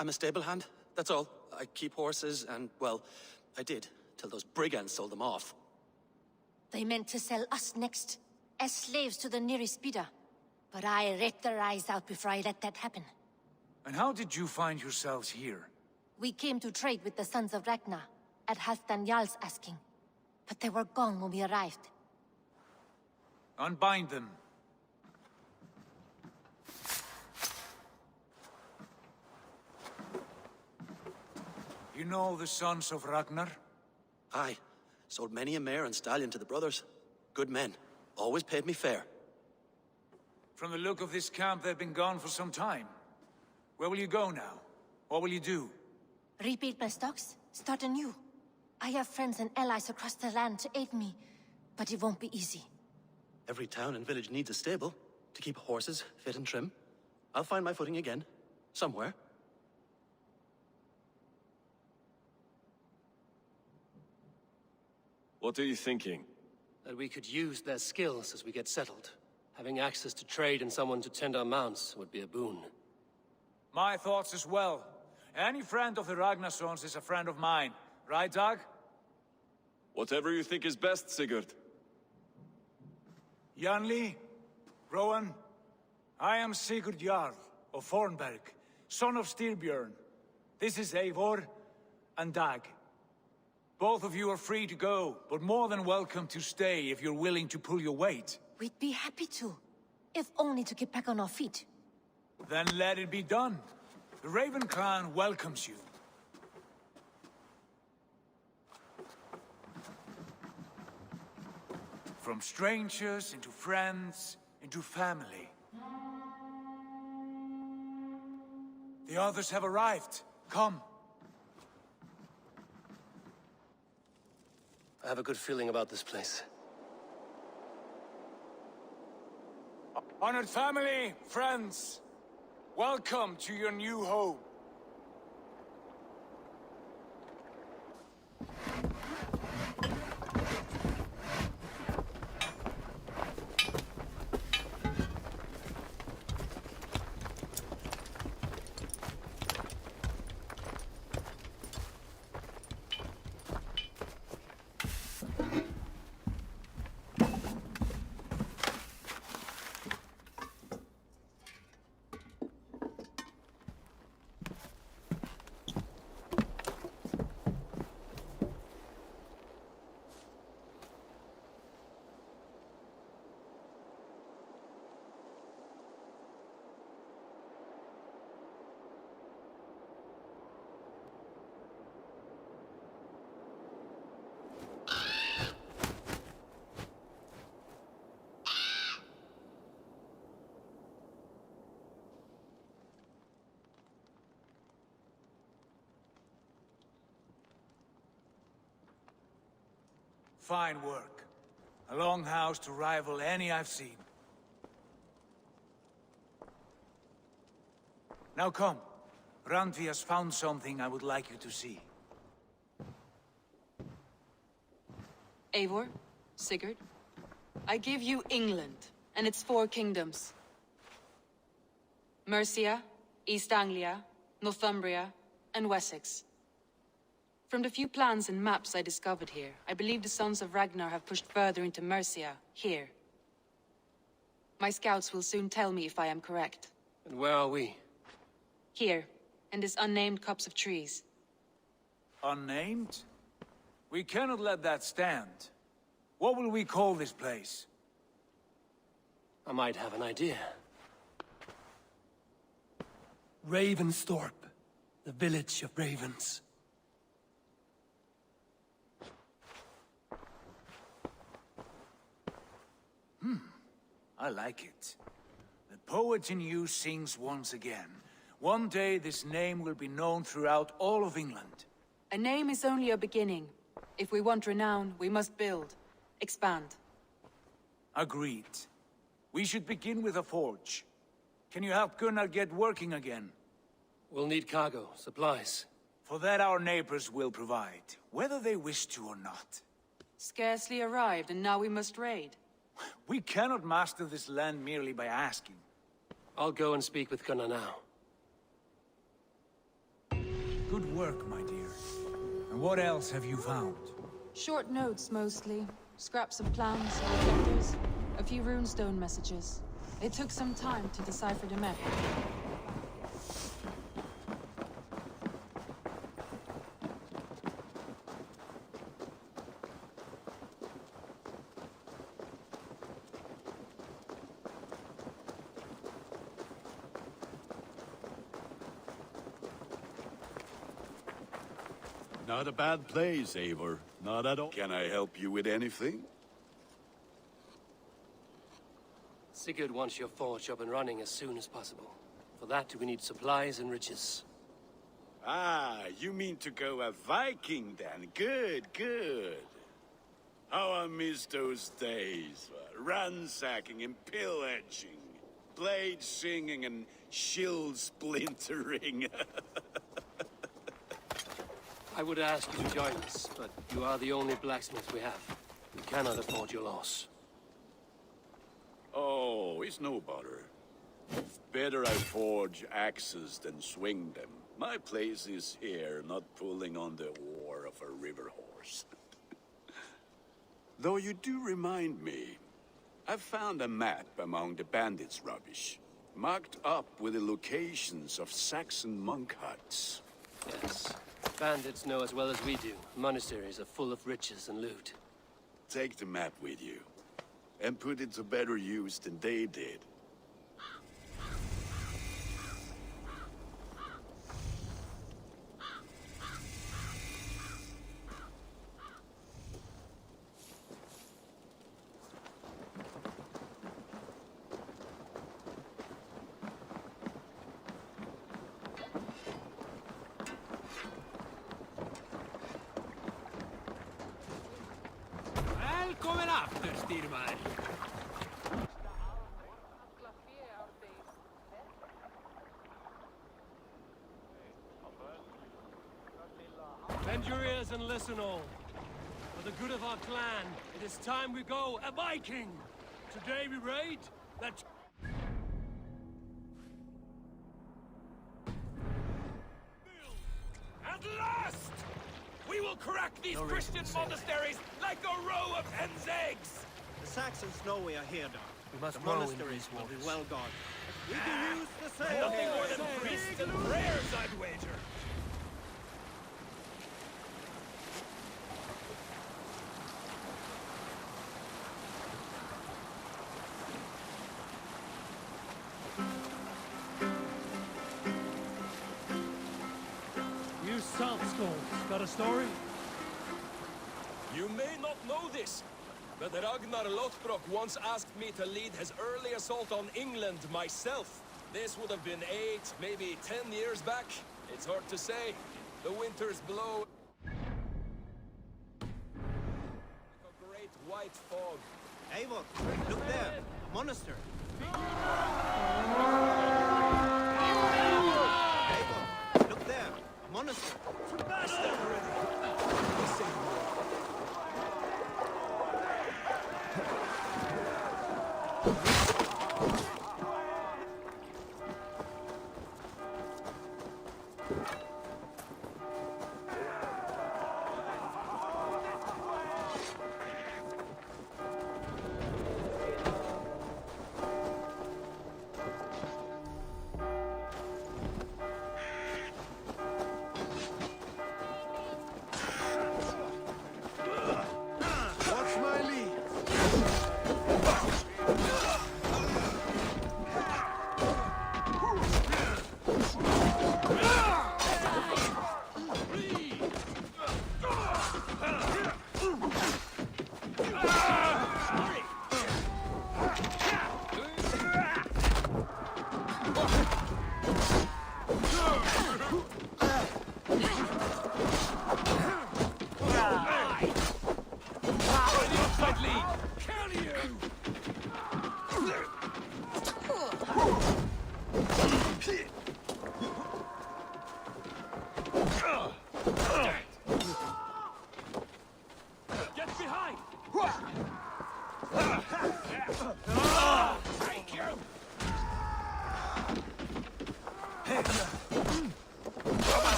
I'm a stable hand, that's all. I keep horses and, well, I did, till those brigands sold them off. They meant to sell us next, as slaves to the nearest bidder. But I ripped their eyes out before I let that happen. And how did you find yourselves here? We came to trade with the Sons of Ragnar, at Halfdan Jarl's asking. But they were gone when we arrived. Unbind them. You know the Sons of Ragnar? Aye. Sold many a mare and stallion to the brothers. Good men. Always paid me fair. From the look of this camp, they've been gone for some time. Where will you go now? What will you do? Rebuild my stocks? Start anew. I have friends and allies across the land to aid me, but it won't be easy. Every town and village needs a stable to keep horses fit and trim. I'll find my footing again. Somewhere. What are you thinking? That we could use their skills as we get settled. Having access to trade and someone to tend our mounts would be a boon. My thoughts as well. Any friend of the Ragnarsons is a friend of mine. Right, Dag? Whatever you think is best, Sigurd. Janli, Rowan, I am Sigurd Jarl of Fornberg, son of Styrbjörn. This is Eivor and Dag. Both of you are free to go, but more than welcome to stay if you're willing to pull your weight. We'd be happy to, if only to get back on our feet. Then let it be done. The Raven clan welcomes you. From strangers into friends, into family. The others have arrived. Come. I have a good feeling about this place. Honored family, friends, welcome to your new home. Fine work. A longhouse to rival any I've seen. Now come. Randvi has found something I would like you to see. Eivor, Sigurd, I give you England and its 4 kingdoms. Mercia, East Anglia, Northumbria, and Wessex. From the few plans and maps I discovered here, I believe the Sons of Ragnar have pushed further into Mercia, here. My scouts will soon tell me if I am correct. And where are we? Here, in this unnamed copse of trees. Unnamed? We cannot let that stand. What will we call this place? I might have an idea. Ravensthorpe, the village of ravens. I like it. The poet in you sings once again. One day this name will be known throughout all of England. A name is only a beginning. If we want renown, we must build, expand. Agreed. We should begin with a forge. Can you help Gunnar get working again? We'll need cargo, supplies. For that our neighbors will provide, whether they wish to or not. Scarcely arrived, and now we must raid. We cannot master this land merely by asking. I'll go and speak with Gunnar now. Good work, my dear. And what else have you found? Short notes, mostly. Scraps of plans, objectives, a few runestone messages. It took some time to decipher the map. Not a bad place, Eivor. Not at all. Can I help you with anything? Sigurd wants your forge up and running as soon as possible. For that, we need supplies and riches. Ah, you mean to go a Viking then? Good, good. How I miss those days. Ransacking and pillaging. Blade singing and shield splintering. I would ask you to join us, but you are the only blacksmith we have. We cannot afford your loss. Oh, it's no bother. Better I forge axes than swing them. My place is here, not pulling on the oar of a river horse. Though you do remind me, I found a map among the bandits' rubbish, marked up with the locations of Saxon monk huts. Yes. Bandits know as well as we do. Monasteries are full of riches and loot. Take the map with you, and put it to better use than they did. Välkommen after, Styrmar. Bend your ears and listen all. For the good of our clan, it is time we go a Viking. Today we raid that... At last! We will crack these Christian monasteries like a row of hen's eggs! The Saxons know we are here, Doc. We must the grow in monasteries these will be waters. well guarded. We can use the sail. Nothing more than priests and prayers, I'd wager. You salt skulls, got a story? You may not know this, but Ragnar Lothbrok once asked me to lead his early assault on England myself. This would have been 8, maybe 10 years back. It's hard to say. The winters blow... white fog. Eivor, look there. A monastery. Eivor, look there. A monastery.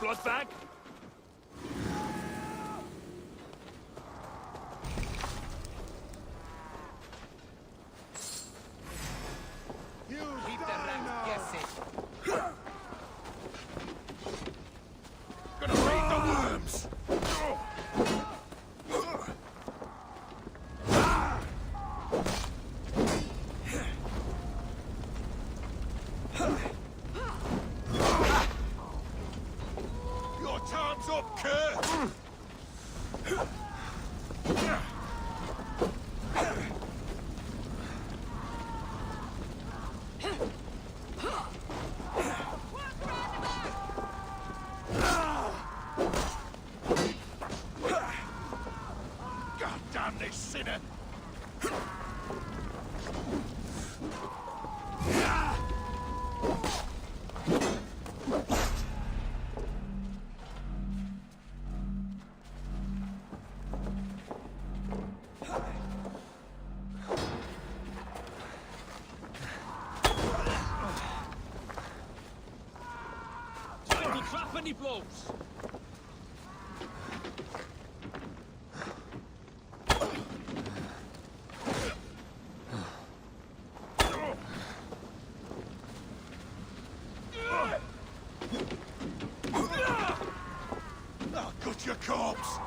Bloodbag! Keep the rats guessing. Gonna raid the worms! Your time's up, Kurt! God damn this sinner! Time to trap any blows. I'll cut your corpse!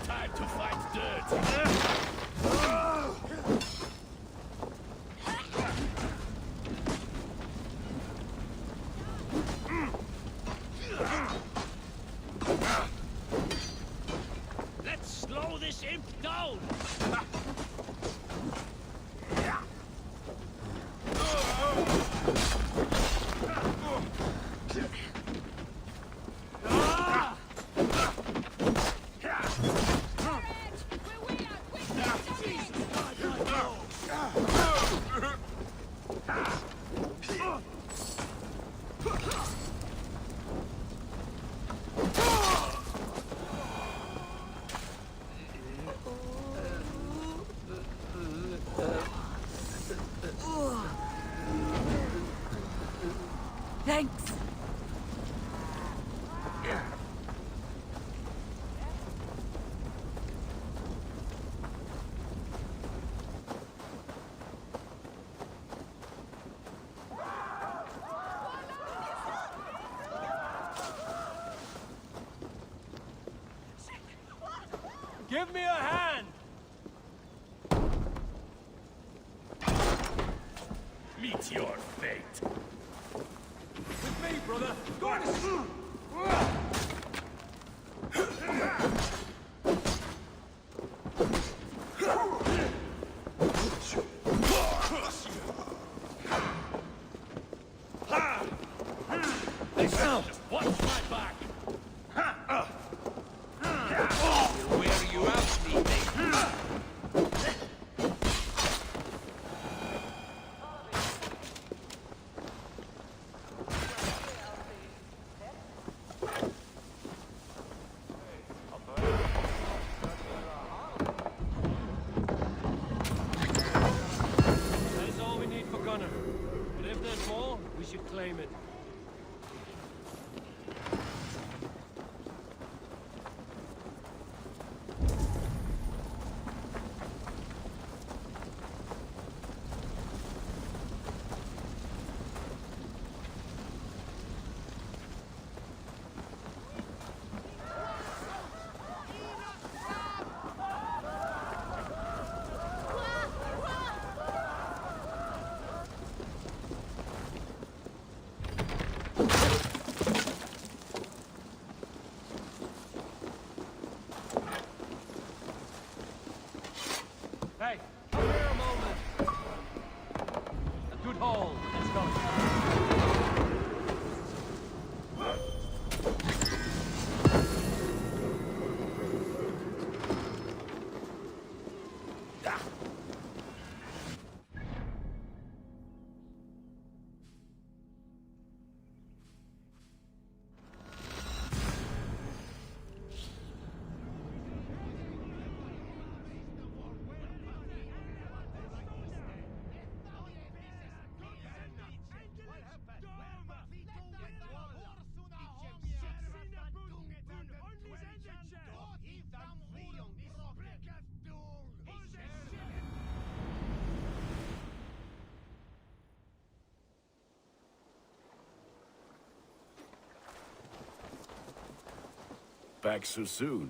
Time to fight dirt! Let's slow this imp down. Thanks. Give me a hand! Meet your fate. With me, brother. Go on! Just watch my back. We'll wear you out, me mate. That is all we need for Gunner. But if there's more, we should claim it. Hey, come here a moment. A good hole. Let's go. Back so soon.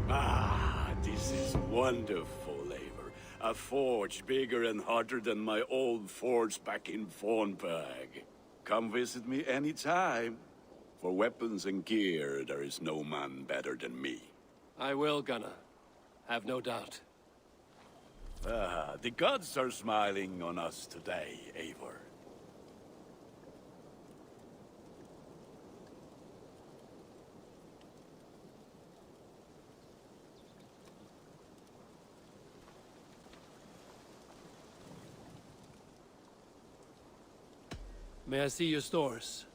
Ah, this is wonderful labor. A forge bigger and hotter than my old forge back in Fornburg. Come visit me anytime. For weapons and gear, there is no man better than me. I will, Gunner. Have no doubt. Ah, the gods are smiling on us today, Eivor. May I see your stores?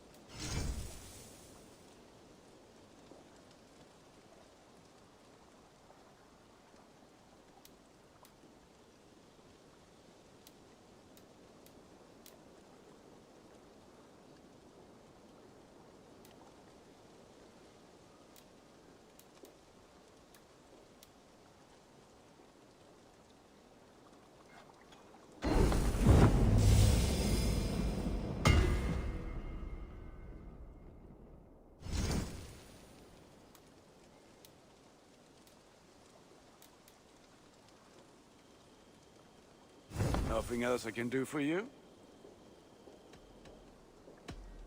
Nothing else I can do for you?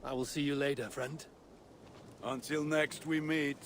I will see you later, friend. Until next we meet.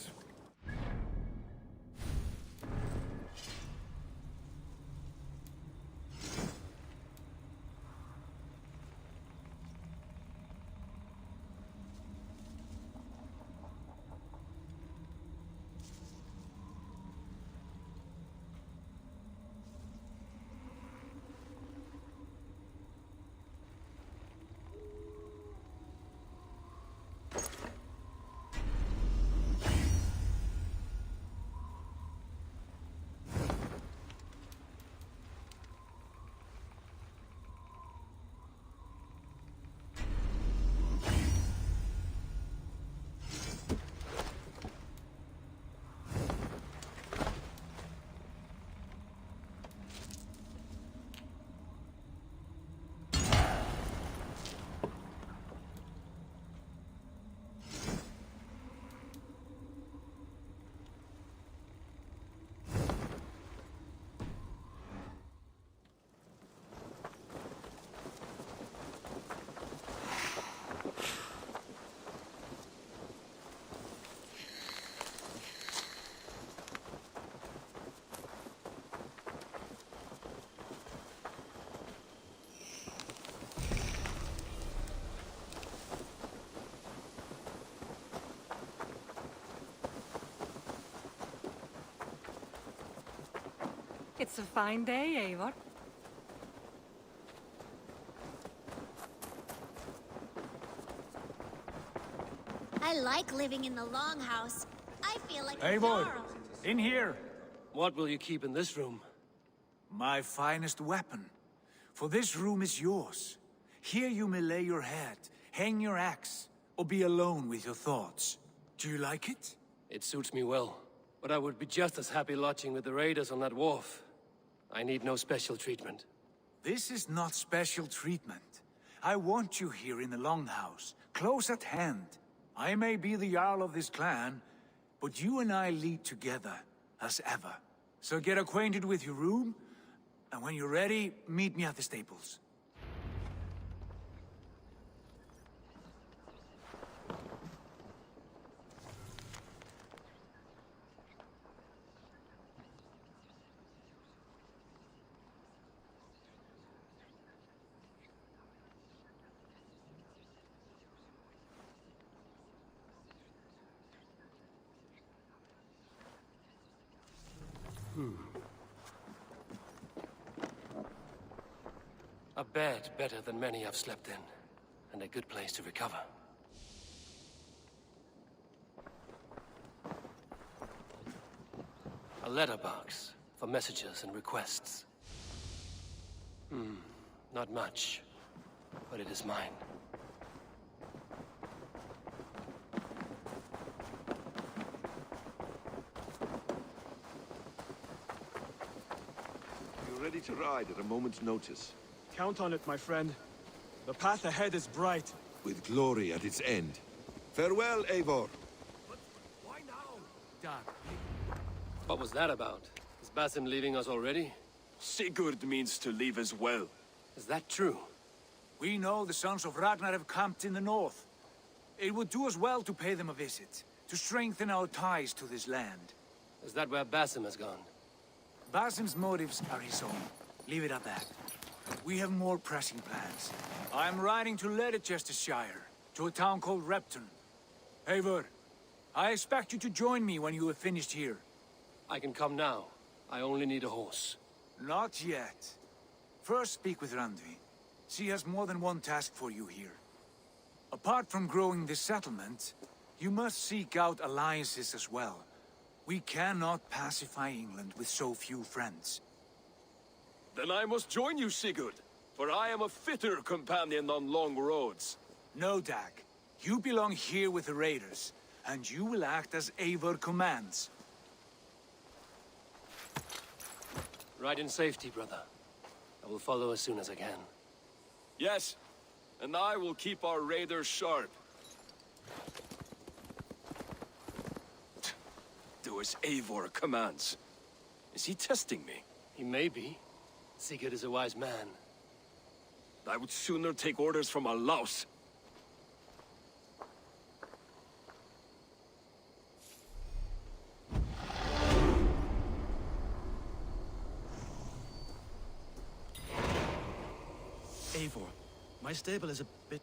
It's a fine day, Eivor. I like living in the longhouse. I feel like a Eivor, jarl. in here. What will you keep in this room? My finest weapon. For this room is yours. Here you may lay your head, hang your axe, or be alone with your thoughts. Do you like it? It suits me well. But I would be just as happy lodging with the raiders on that wharf. I need no special treatment. This is not special treatment. I want you here in the Longhouse, close at hand. I may be the Jarl of this clan, but you and I lead together, as ever. So get acquainted with your room, and when you're ready, meet me at the stables. A bed better than many I've slept in, and a good place to recover. A letterbox for messages and requests. Not much, but it is mine. You're ready to ride at a moment's notice. Count on it, my friend. The path ahead is bright. With glory at its end. Farewell, Eivor. Why now? Dad. What was that about? Is Basim leaving us already? Sigurd means to leave as well. Is that true? We know the sons of Ragnar have camped in the north. It would do us well to pay them a visit, to strengthen our ties to this land. Is that where Basim has gone? Basim's motives are his own. Leave it at that. We have more pressing plans. I'm riding to Leicestershire, to a town called Repton. Eivor, I expect you to join me when you have finished here. I can come now. I only need a horse. Not yet. First speak with Randvi. She has more than one task for you here. Apart from growing this settlement, you must seek out alliances as well. We cannot pacify England with so few friends. Then I must join you, Sigurd, for I am a fitter companion on long roads. No, Dag. You belong here with the raiders, and you will act as Eivor commands. Ride in safety, brother. I will follow as soon as I can. Yes, and I will keep our raiders sharp. Do as Eivor commands. Is he testing me? He may be. Sigurd is a wise man. I would sooner take orders from a louse. Eivor, my stable is a bit...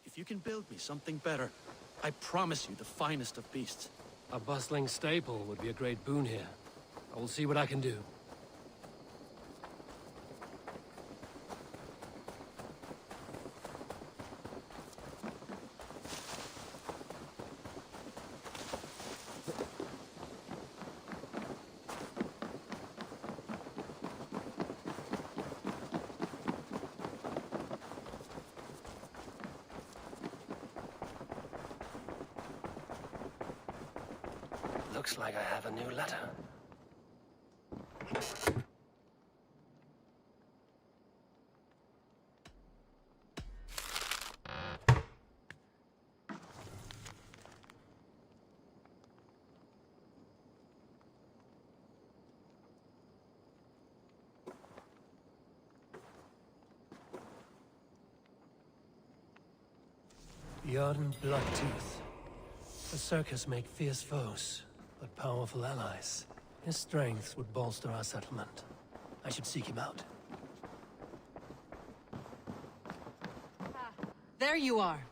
If you can build me something better, I promise you the finest of beasts. A bustling stable would be a great boon here. I will see what I can do. Looks like I have a new letter. Beyond Bloodtooth. The circus make fierce foes, but powerful allies. His strength would bolster our settlement. I should seek him out. There you are.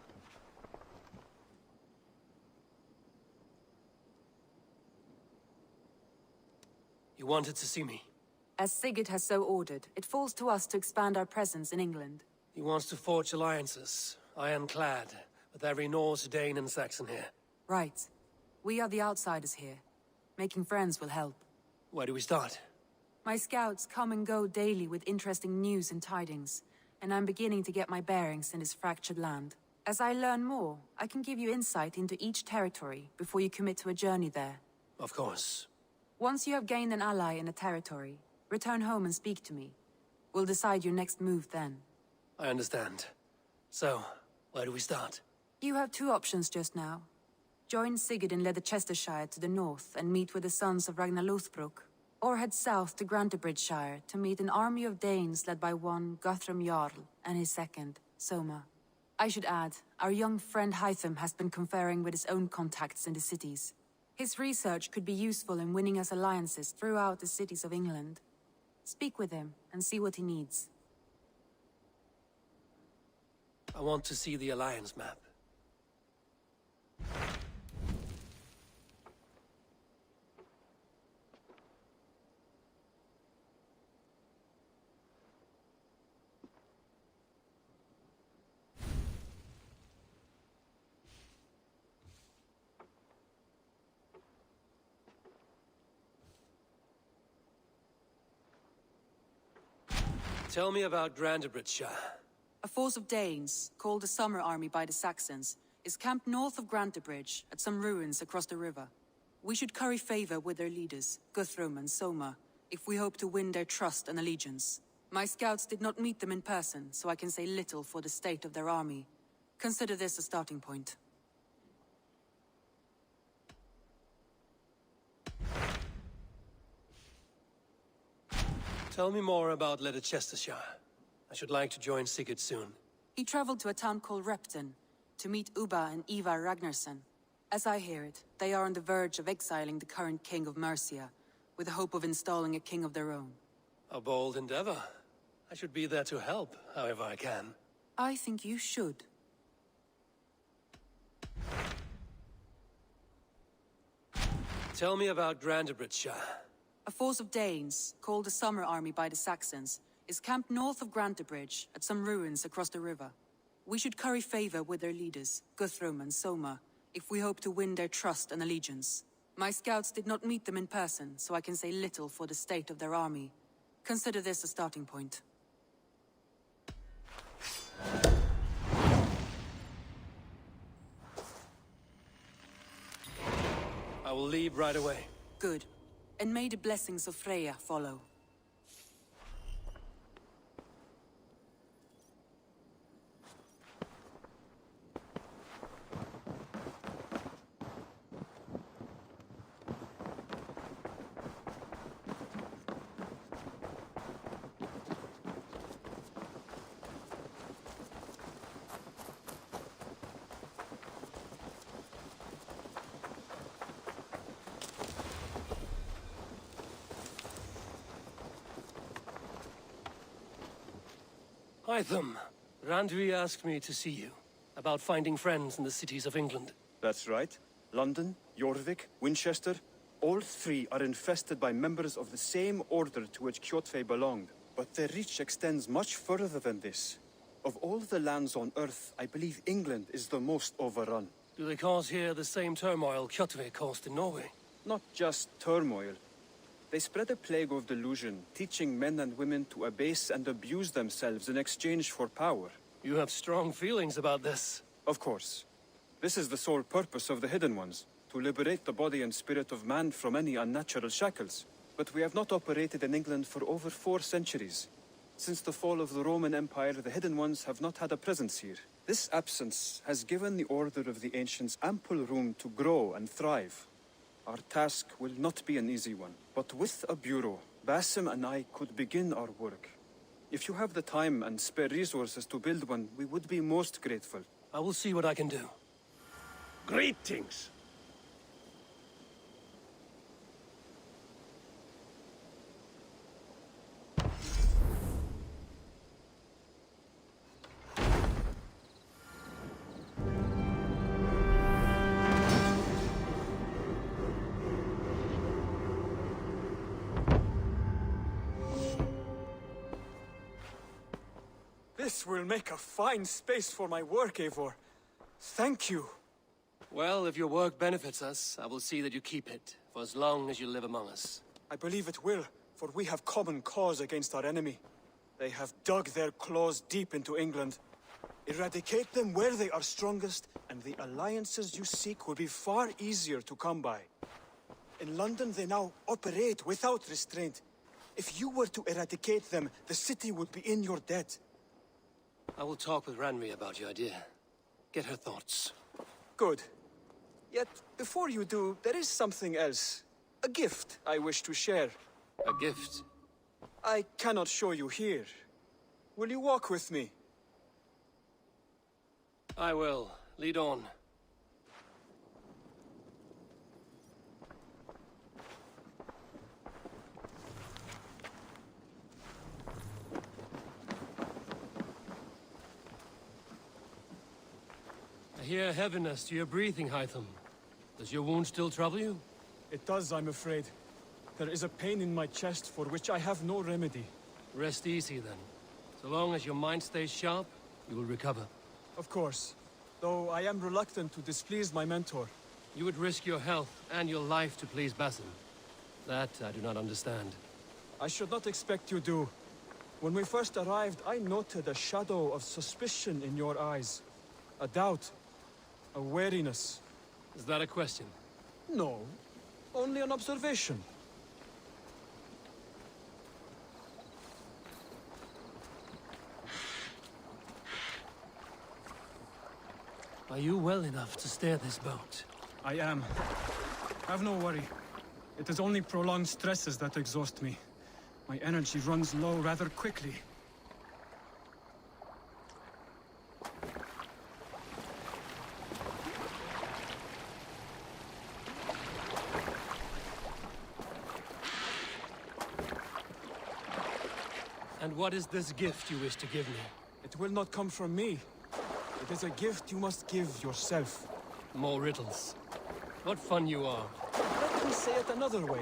You wanted to see me? As Sigurd has so ordered, it falls to us to expand our presence in England. He wants to forge alliances, ironclad, with every Norse, Dane, and Saxon here. Right. We are the outsiders here. Making friends will help. Where do we start? My scouts come and go daily with interesting news and tidings, and I'm beginning to get my bearings in this fractured land. As I learn more, I can give you insight into each territory before you commit to a journey there. Of course. Once you have gained an ally in a territory, return home and speak to me. We'll decide your next move then. I understand. So, where do we start? You have two options just now. Join Sigurd in Leicestershire to the north and meet with the sons of Ragnar Lothbrok, or head south to Grantebridgeshire to meet an army of Danes led by one Guthrum Jarl and his second, Soma. I should add, our young friend Hytham has been conferring with his own contacts in the cities. His research could be useful in winning us alliances throughout the cities of England. Speak with him and see what he needs. I want to see the alliance map. Tell me about Grantebridgeshire. A force of Danes, called the Summer Army by the Saxons, is camped north of Grantebridge at some ruins across the river. We should curry favor with their leaders, Guthrum and Soma, if we hope to win their trust and allegiance. My scouts did not meet them in person, so I can say little for the state of their army. Consider this a starting point. Tell me more about Leicestershire. I should like to join Sigurd soon. He traveled to a town called Repton to meet Ubba and Ivar Ragnarsson. As I hear it, they are on the verge of exiling the current king of Mercia, with the hope of installing a king of their own. A bold endeavor. I should be there to help, however I can. I think you should. Tell me about Grantebridgeshire. A force of Danes, called the Summer Army by the Saxons, is camped north of Grantebridge at some ruins across the river. We should curry favor with their leaders, Guthrum and Soma, if we hope to win their trust and allegiance. My scouts did not meet them in person, so I can say little for the state of their army. Consider this a starting point. I will leave right away. Good. And may the blessings of Freya follow. Hytham, Randvi asked me to see you, about finding friends in the cities of England. That's right. London, Jorvik, Winchester, all three are infested by members of the same order to which Kjotve belonged. But their reach extends much further than this. Of all the lands on Earth, I believe England is the most overrun. Do they cause here the same turmoil Kjotve caused in Norway? Not just turmoil. They spread a plague of delusion, teaching men and women to abase and abuse themselves in exchange for power. You have strong feelings about this. Of course. This is the sole purpose of the Hidden Ones. to liberate the body and spirit of man from any unnatural shackles. But we have not operated in England for over 4 centuries. Since the fall of the Roman Empire, the Hidden Ones have not had a presence here. This absence has given the Order of the Ancients ample room to grow and thrive. Our task will not be an easy one, but with a bureau, Basim and I could begin our work. If you have the time and spare resources to build one, we would be most grateful. I will see what I can do. Greetings. This will make a fine space for my work, Eivor. Thank you. Well, if your work benefits us, I will see that you keep it, for as long as you live among us. I believe it will, for we have common cause against our enemy. They have dug their claws deep into England. Eradicate them where they are strongest, and the alliances you seek will be far easier to come by. In London, they now operate without restraint. If you were to eradicate them, the city would be in your debt. I will talk with Ranri about your idea. Get her thoughts. Good. Yet, before you do, there is something else. A gift I wish to share. A gift? I cannot show you here. Will you walk with me? I will. Lead on. I hear heaviness to your breathing, Hytham. Does your wound still trouble you? It does, I'm afraid. There is a pain in my chest for which I have no remedy. Rest easy, then. So long as your mind stays sharp, you will recover. Of course. Though I am reluctant to displease my mentor. You would risk your health and your life to please Basim. That I do not understand. I should not expect you do. When we first arrived, I noted a shadow of suspicion in your eyes. A doubt. A wariness. Is that a question? No. Only an observation. Are you well enough to steer this boat? I am. Have no worry. It is only prolonged stresses that exhaust me. My energy runs low rather quickly. And what is this gift you wish to give me? It will not come from me. It is a gift you must give yourself. More riddles. What fun you are. Let me say it another way.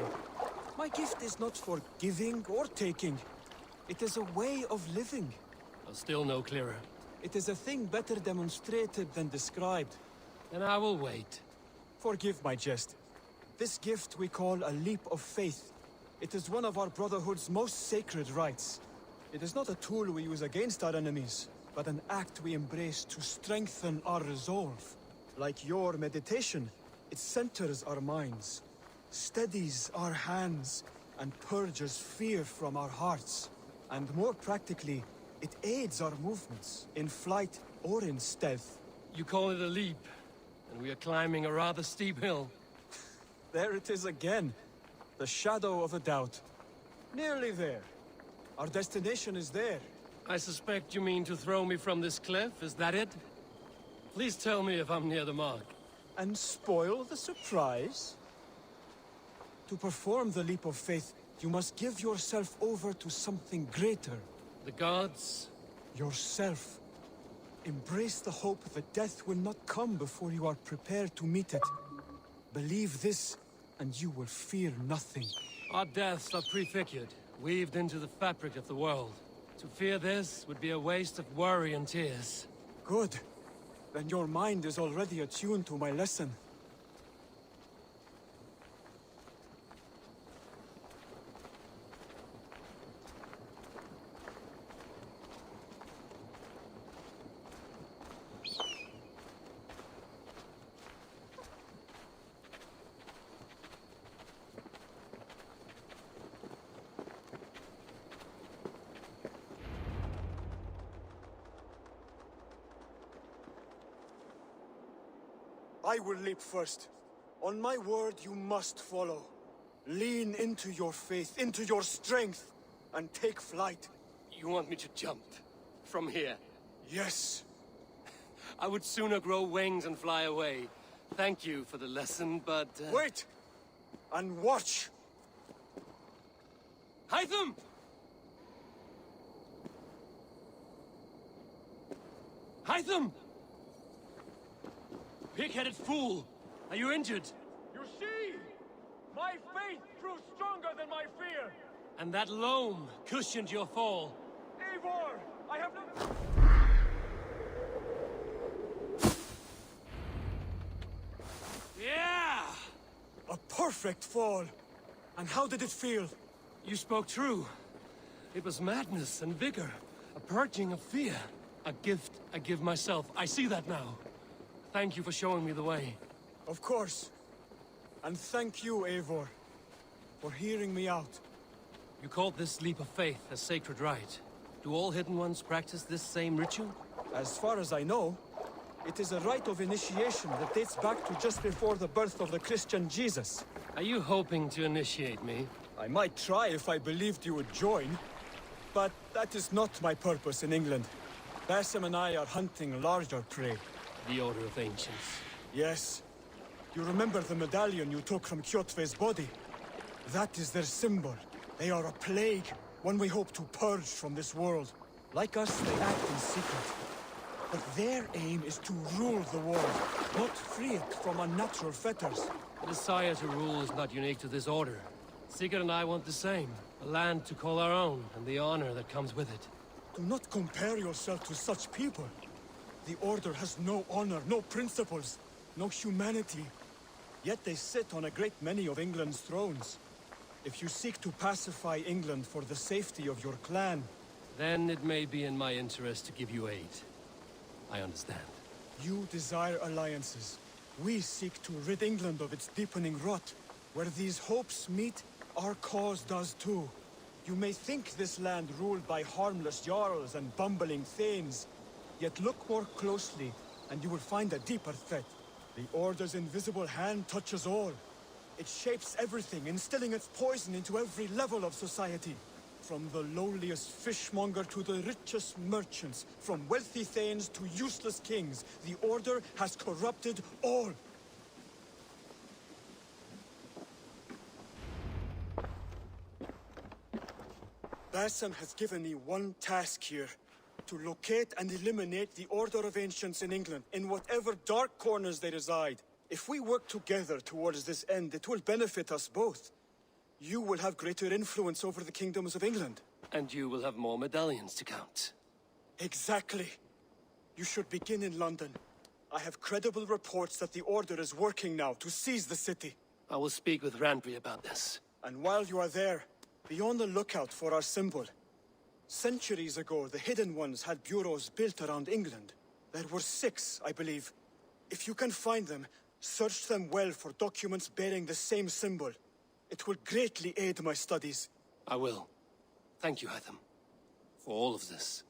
My gift is not for giving or taking. It is a way of living. Still no clearer. It is a thing better demonstrated than described. Then I will wait. Forgive my jest. This gift we call a leap of faith. It is one of our Brotherhood's most sacred rites. It is not a tool we use against our enemies, but an act we embrace to strengthen our resolve. Like your meditation, it centers our minds, steadies our hands, and purges fear from our hearts. And more practically, it aids our movements, in flight or in stealth. You call it a leap, and we are climbing a rather steep hill. There it is again. The shadow of a doubt. Nearly there. Our destination is there. I suspect you mean to throw me from this cliff, is that it? Please tell me if I'm near the mark. And spoil the surprise? To perform the leap of faith, you must give yourself over to something greater. The gods? Yourself. Embrace the hope that death will not come before you are prepared to meet it. Believe this, and you will fear nothing. Our deaths are prefigured, weaved into the fabric of the world. To fear this would be a waste of worry and tears. Good. Then your mind is already attuned to my lesson. I will leap first. On my word, you must follow. Lean into your faith, into your strength, and take flight. You want me to jump? From here? Yes. I would sooner grow wings and fly away. Thank you for the lesson, but... Wait! And watch! Hytham! Hytham! Pig-headed fool! Are you injured? You see? My faith proved stronger than my fear! And that loam cushioned your fall. Eivor! I have no... Yeah! A perfect fall! And how did it feel? You spoke true. It was madness and vigor. A purging of fear. A gift I give myself. I see that now. Thank you for showing me the way. Of course. And thank you, Eivor, for hearing me out. You called this leap of faith a sacred rite. Do all Hidden Ones practice this same ritual? As far as I know, it is a rite of initiation that dates back to just before the birth of the Christian Jesus. Are you hoping to initiate me? I might try if I believed you would join, but that is not my purpose in England. Basim and I are hunting larger prey. The Order of Ancients. Yes. You remember the medallion you took from Kjotve's body? That is their symbol. They are a plague, one we hope to purge from this world. Like us, they act in secret. But their aim is to rule the world, not free it from unnatural fetters. The desire to rule is not unique to this order. Sigurd and I want the same. A land to call our own, and the honor that comes with it. Do not compare yourself to such people. The Order has no honor, no principles, no humanity. Yet they sit on a great many of England's thrones. If you seek to pacify England for the safety of your clan... Then it may be in my interest to give you aid. I understand. You desire alliances. We seek to rid England of its deepening rot. Where these hopes meet, our cause does too. You may think this land ruled by harmless jarls and bumbling thanes. Yet look more closely, and you will find a deeper threat. The Order's invisible hand touches all. It shapes everything, instilling its poison into every level of society. From the lowliest fishmonger to the richest merchants, from wealthy thanes to useless kings, the Order has corrupted all. Basim has given me one task here. To locate and eliminate the Order of Ancients in England, in whatever dark corners they reside. If we work together towards this end, it will benefit us both. You will have greater influence over the kingdoms of England. And you will have more medallions to count. Exactly. You should begin in London. I have credible reports that the Order is working now to seize the city. I will speak with Randvi about this. And while you are there, be on the lookout for our symbol. Centuries ago, the Hidden Ones had bureaus built around England. There were 6, I believe. If you can find them, search them well for documents bearing the same symbol. It will greatly aid my studies. I will. Thank you, Hytham, for all of this.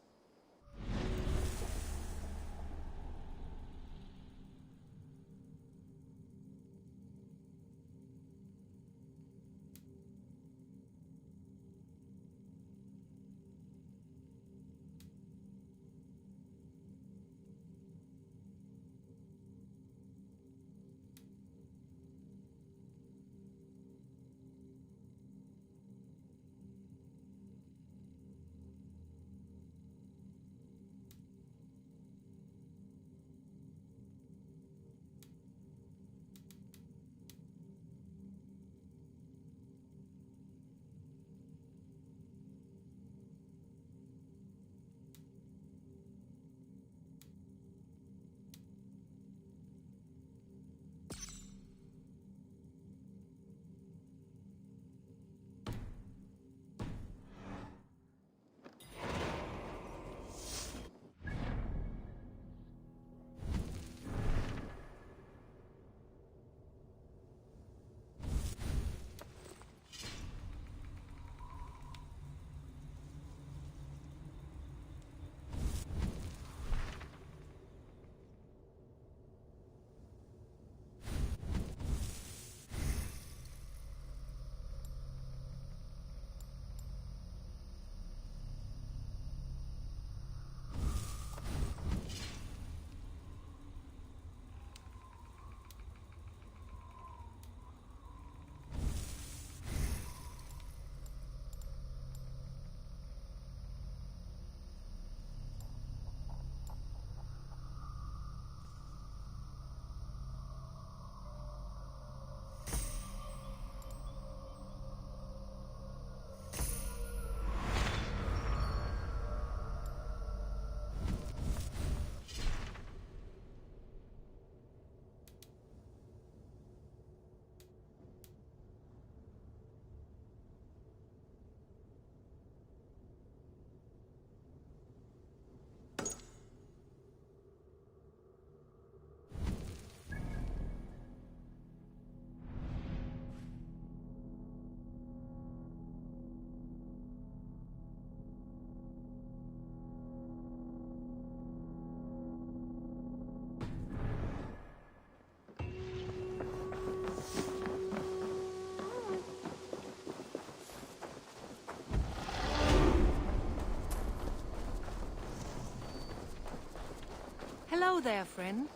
Hello there, friend.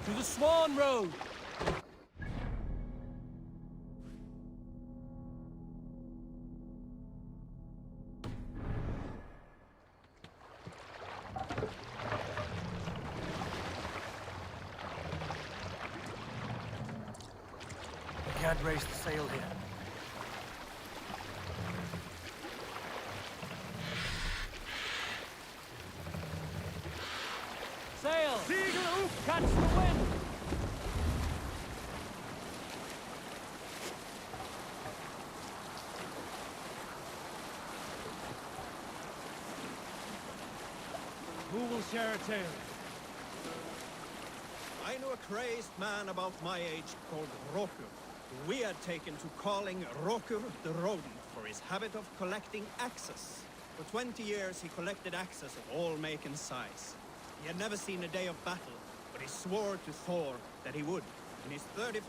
To the Swan Road! I can't raise the sail here. Sail! Seagull! Catch the wind! Who will share a tale? I knew a crazed man about my age called Rokur, who we had taken to calling Rokur the Rodent for his habit of collecting axes. For 20 years he collected axes of all make and size. He had never seen a day of battle, but he swore to Thor that he would. In his 35th...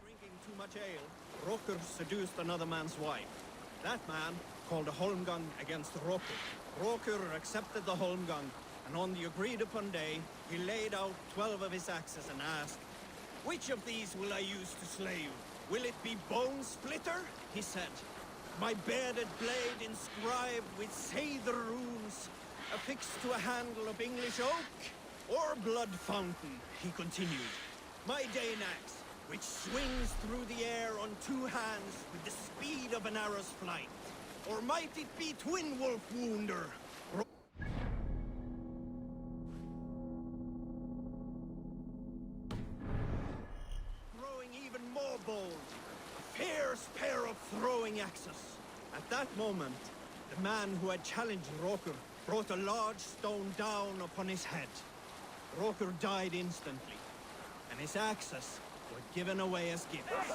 Drinking too much ale, Rokur seduced another man's wife. That man called a holmgang against Rokur. Rokur accepted the holmgang, and on the agreed-upon day, he laid out 12 of his axes and asked, "Which of these will I use to slay you? Will it be Bone Splitter?" he said. "My bearded blade inscribed with Seidr runes, affixed to a handle of English oak? Or Blood Fountain?" he continued. "My Dane axe, which swings through the air on 2 hands with the speed of an arrow's flight? Or might it be Twin Wolf Wounder?" Growing even more bold, a fierce pair of throwing axes. At that moment, the man who had challenged Rokur brought a large stone down upon his head. Rokur died instantly, and his axes were given away as gifts.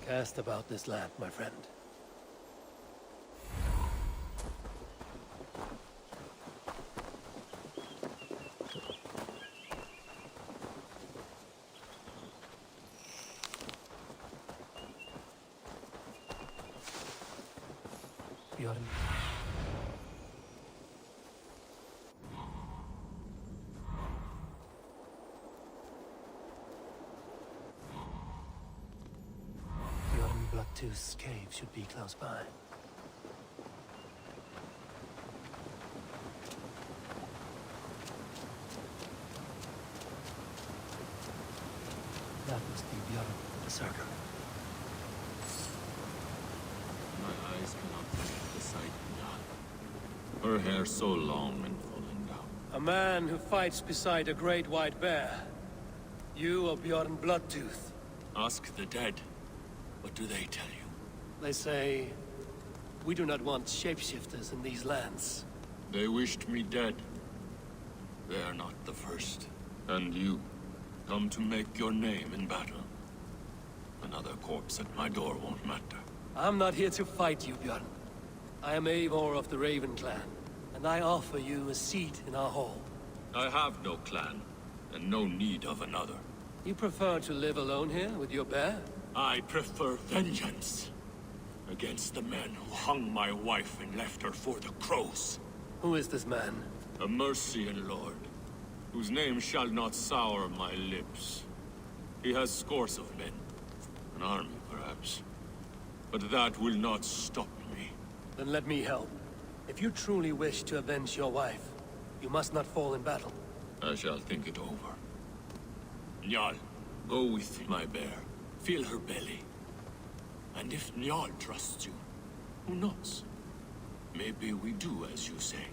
Cast about this land, my friend. Bjorn. Bloodtooth's cave should be close by. That must be Bjorn, the circle. My eyes cannot bear the sight of Nyan. Her hair so long and falling down. A man who fights beside a great white bear. You are Bjorn Bloodtooth. Ask the dead. What do they tell you? They say, we do not want shapeshifters in these lands. They wished me dead. They are not the first. And you, come to make your name in battle. Another corpse at my door won't matter. I'm not here to fight you, Bjorn. I am Eivor of the Raven clan, and I offer you a seat in our hall. I have no clan, and no need of another. You prefer to live alone here with your bear? I prefer vengeance against the men who hung my wife and left her for the crows. Who is this man? A Mercian lord, whose name shall not sour my lips. He has scores of men, an army perhaps, but that will not stop me. Then let me help. If you truly wish to avenge your wife, you must not fall in battle. I shall think it over. Njal, go with my bear. Feel her belly. And if Njal trusts you, who knows? Maybe we do as you say.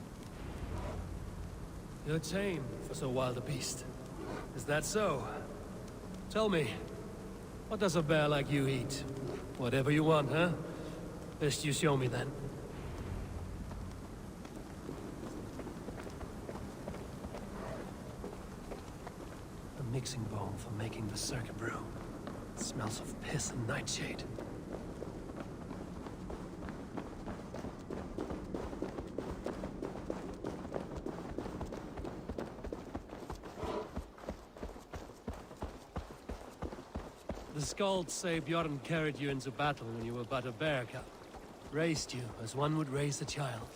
You're tame for so wild a beast. Is that so? Tell me, what does a bear like you eat? Whatever you want, huh? Best you show me then. A mixing bowl for making the circuit brew. Smells of piss and nightshade. The Skalds say Bjorn carried you into battle when you were but a bear cub. Raised you as one would raise a child.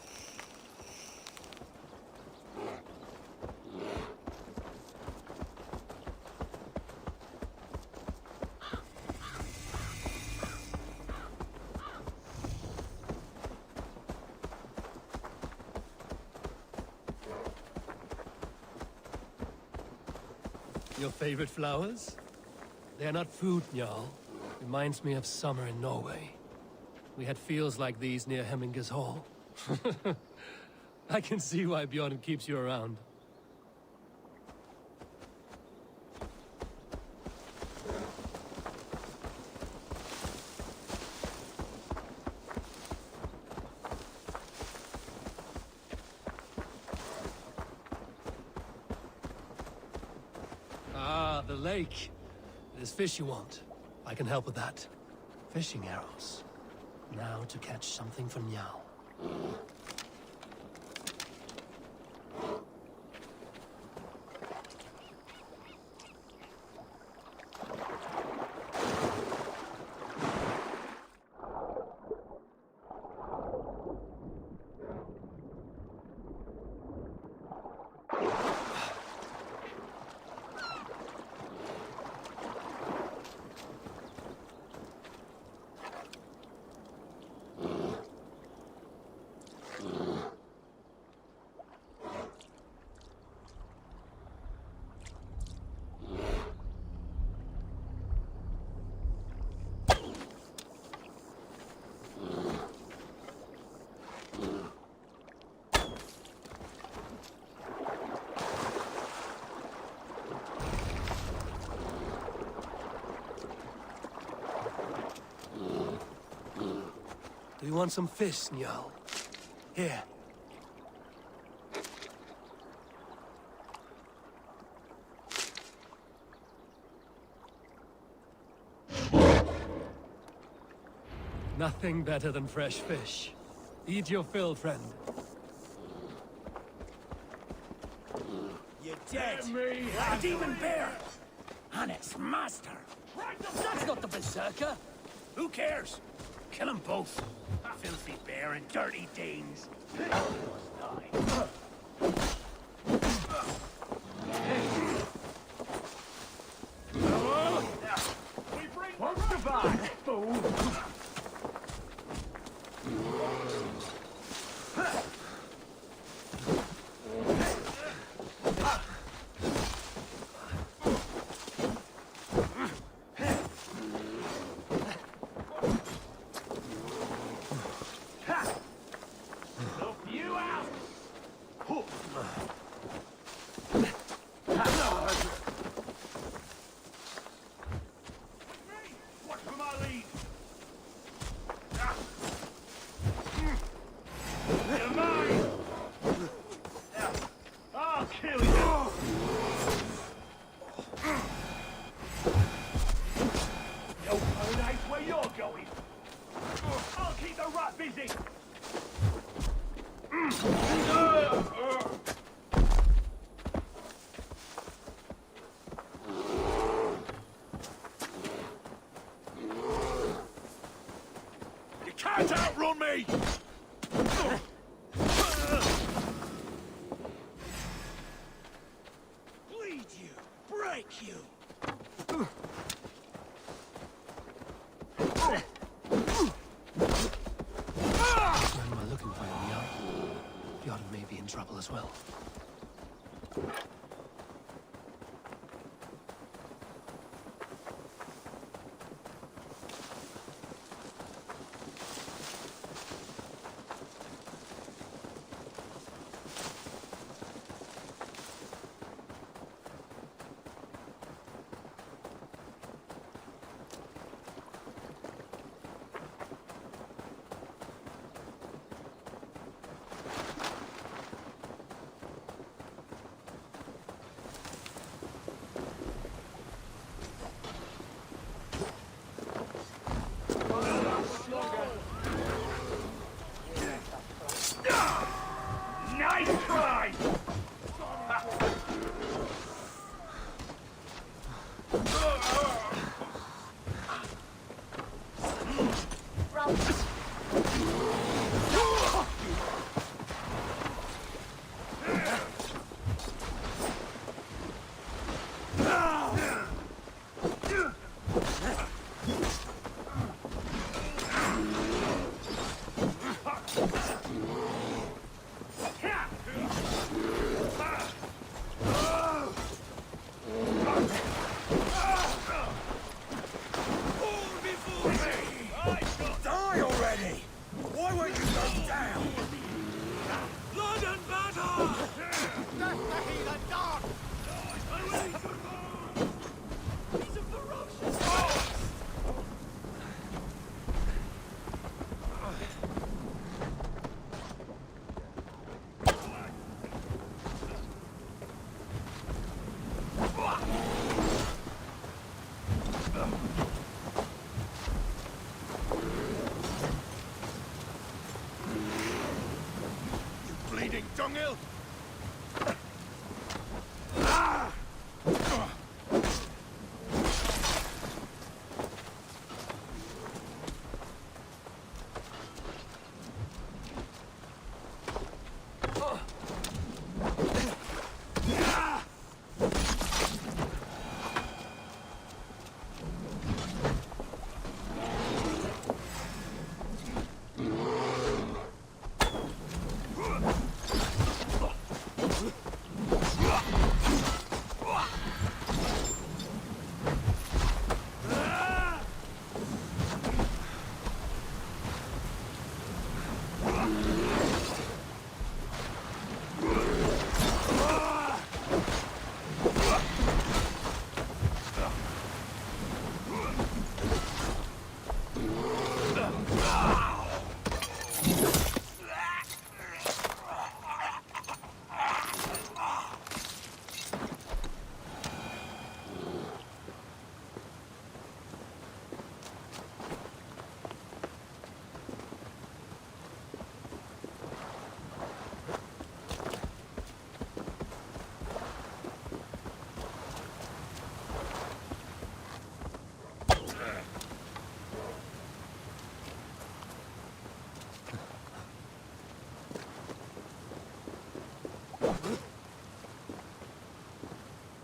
Your favorite flowers? They're not food, Jarl. Reminds me of summer in Norway. We had fields like these near Hemminger's Hall. I can see why Bjorn keeps you around. Ah, the lake. There's fish you want. I can help with that. Fishing arrows. Now to catch something for Njal. Do you want some fish, Njal? Here. Nothing better than fresh fish. Eat your fill, friend. You're dead. A demon bear. And its master. That's not the berserker. Who cares? Kill them both. Filthy bear and dirty Danes. What's the vibe, fool? Can't outrun me! Bleed you! Break you! When we're looking for him, Njal, Bjorn may be in trouble as well. bleeding, dunghill!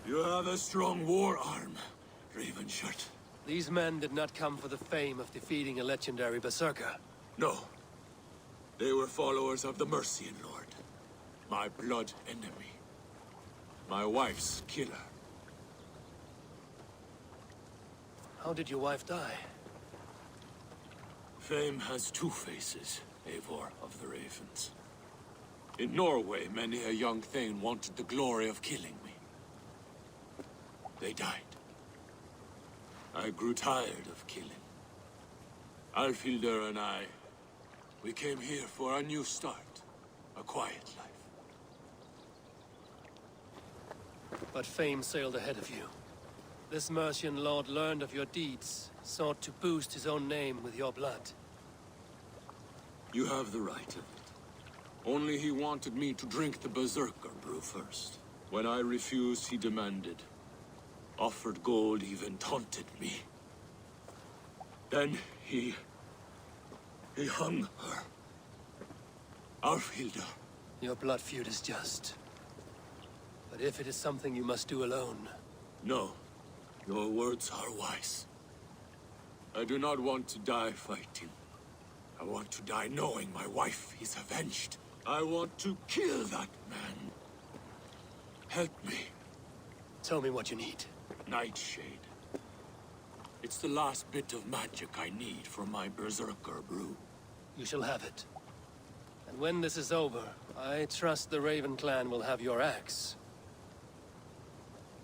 You have a strong war arm, Ravenshirt. These men did not come for the fame of defeating a legendary berserker. No. They were followers of the Mercian Lord. My blood enemy. My wife's killer. How did your wife die? Fame has two faces, Eivor of the Ravens. In Norway, many a young thane wanted the glory of killing me. They died. I grew tired of killing. Alfhildr and I, we came here for a new start. A quiet life. But fame sailed ahead of you. This Mercian lord learned of your deeds, sought to boost his own name with your blood. You have the right of it. Only he wanted me to drink the Berserker brew first. When I refused, he demanded. Offered gold, even taunted me. Then he hung her. Alfhildr. Your blood feud is just. But if it is something you must do alone... No. Your words are wise. I do not want to die fighting. I want to die knowing my wife is avenged. I want to kill that man. Help me. Tell me what you need. Nightshade. It's the last bit of magic I need for my Berserker brew. You shall have it. And when this is over, I trust the Raven clan will have your axe.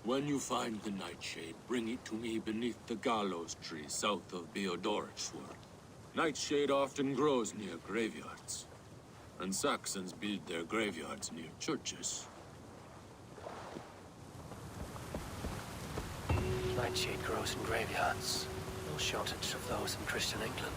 When you find the Nightshade, bring it to me beneath the gallows tree south of Beodorichtsward. Nightshade often grows near graveyards. And Saxons build their graveyards near churches. Nightshade grows in graveyards. No shortage of those in Christian England.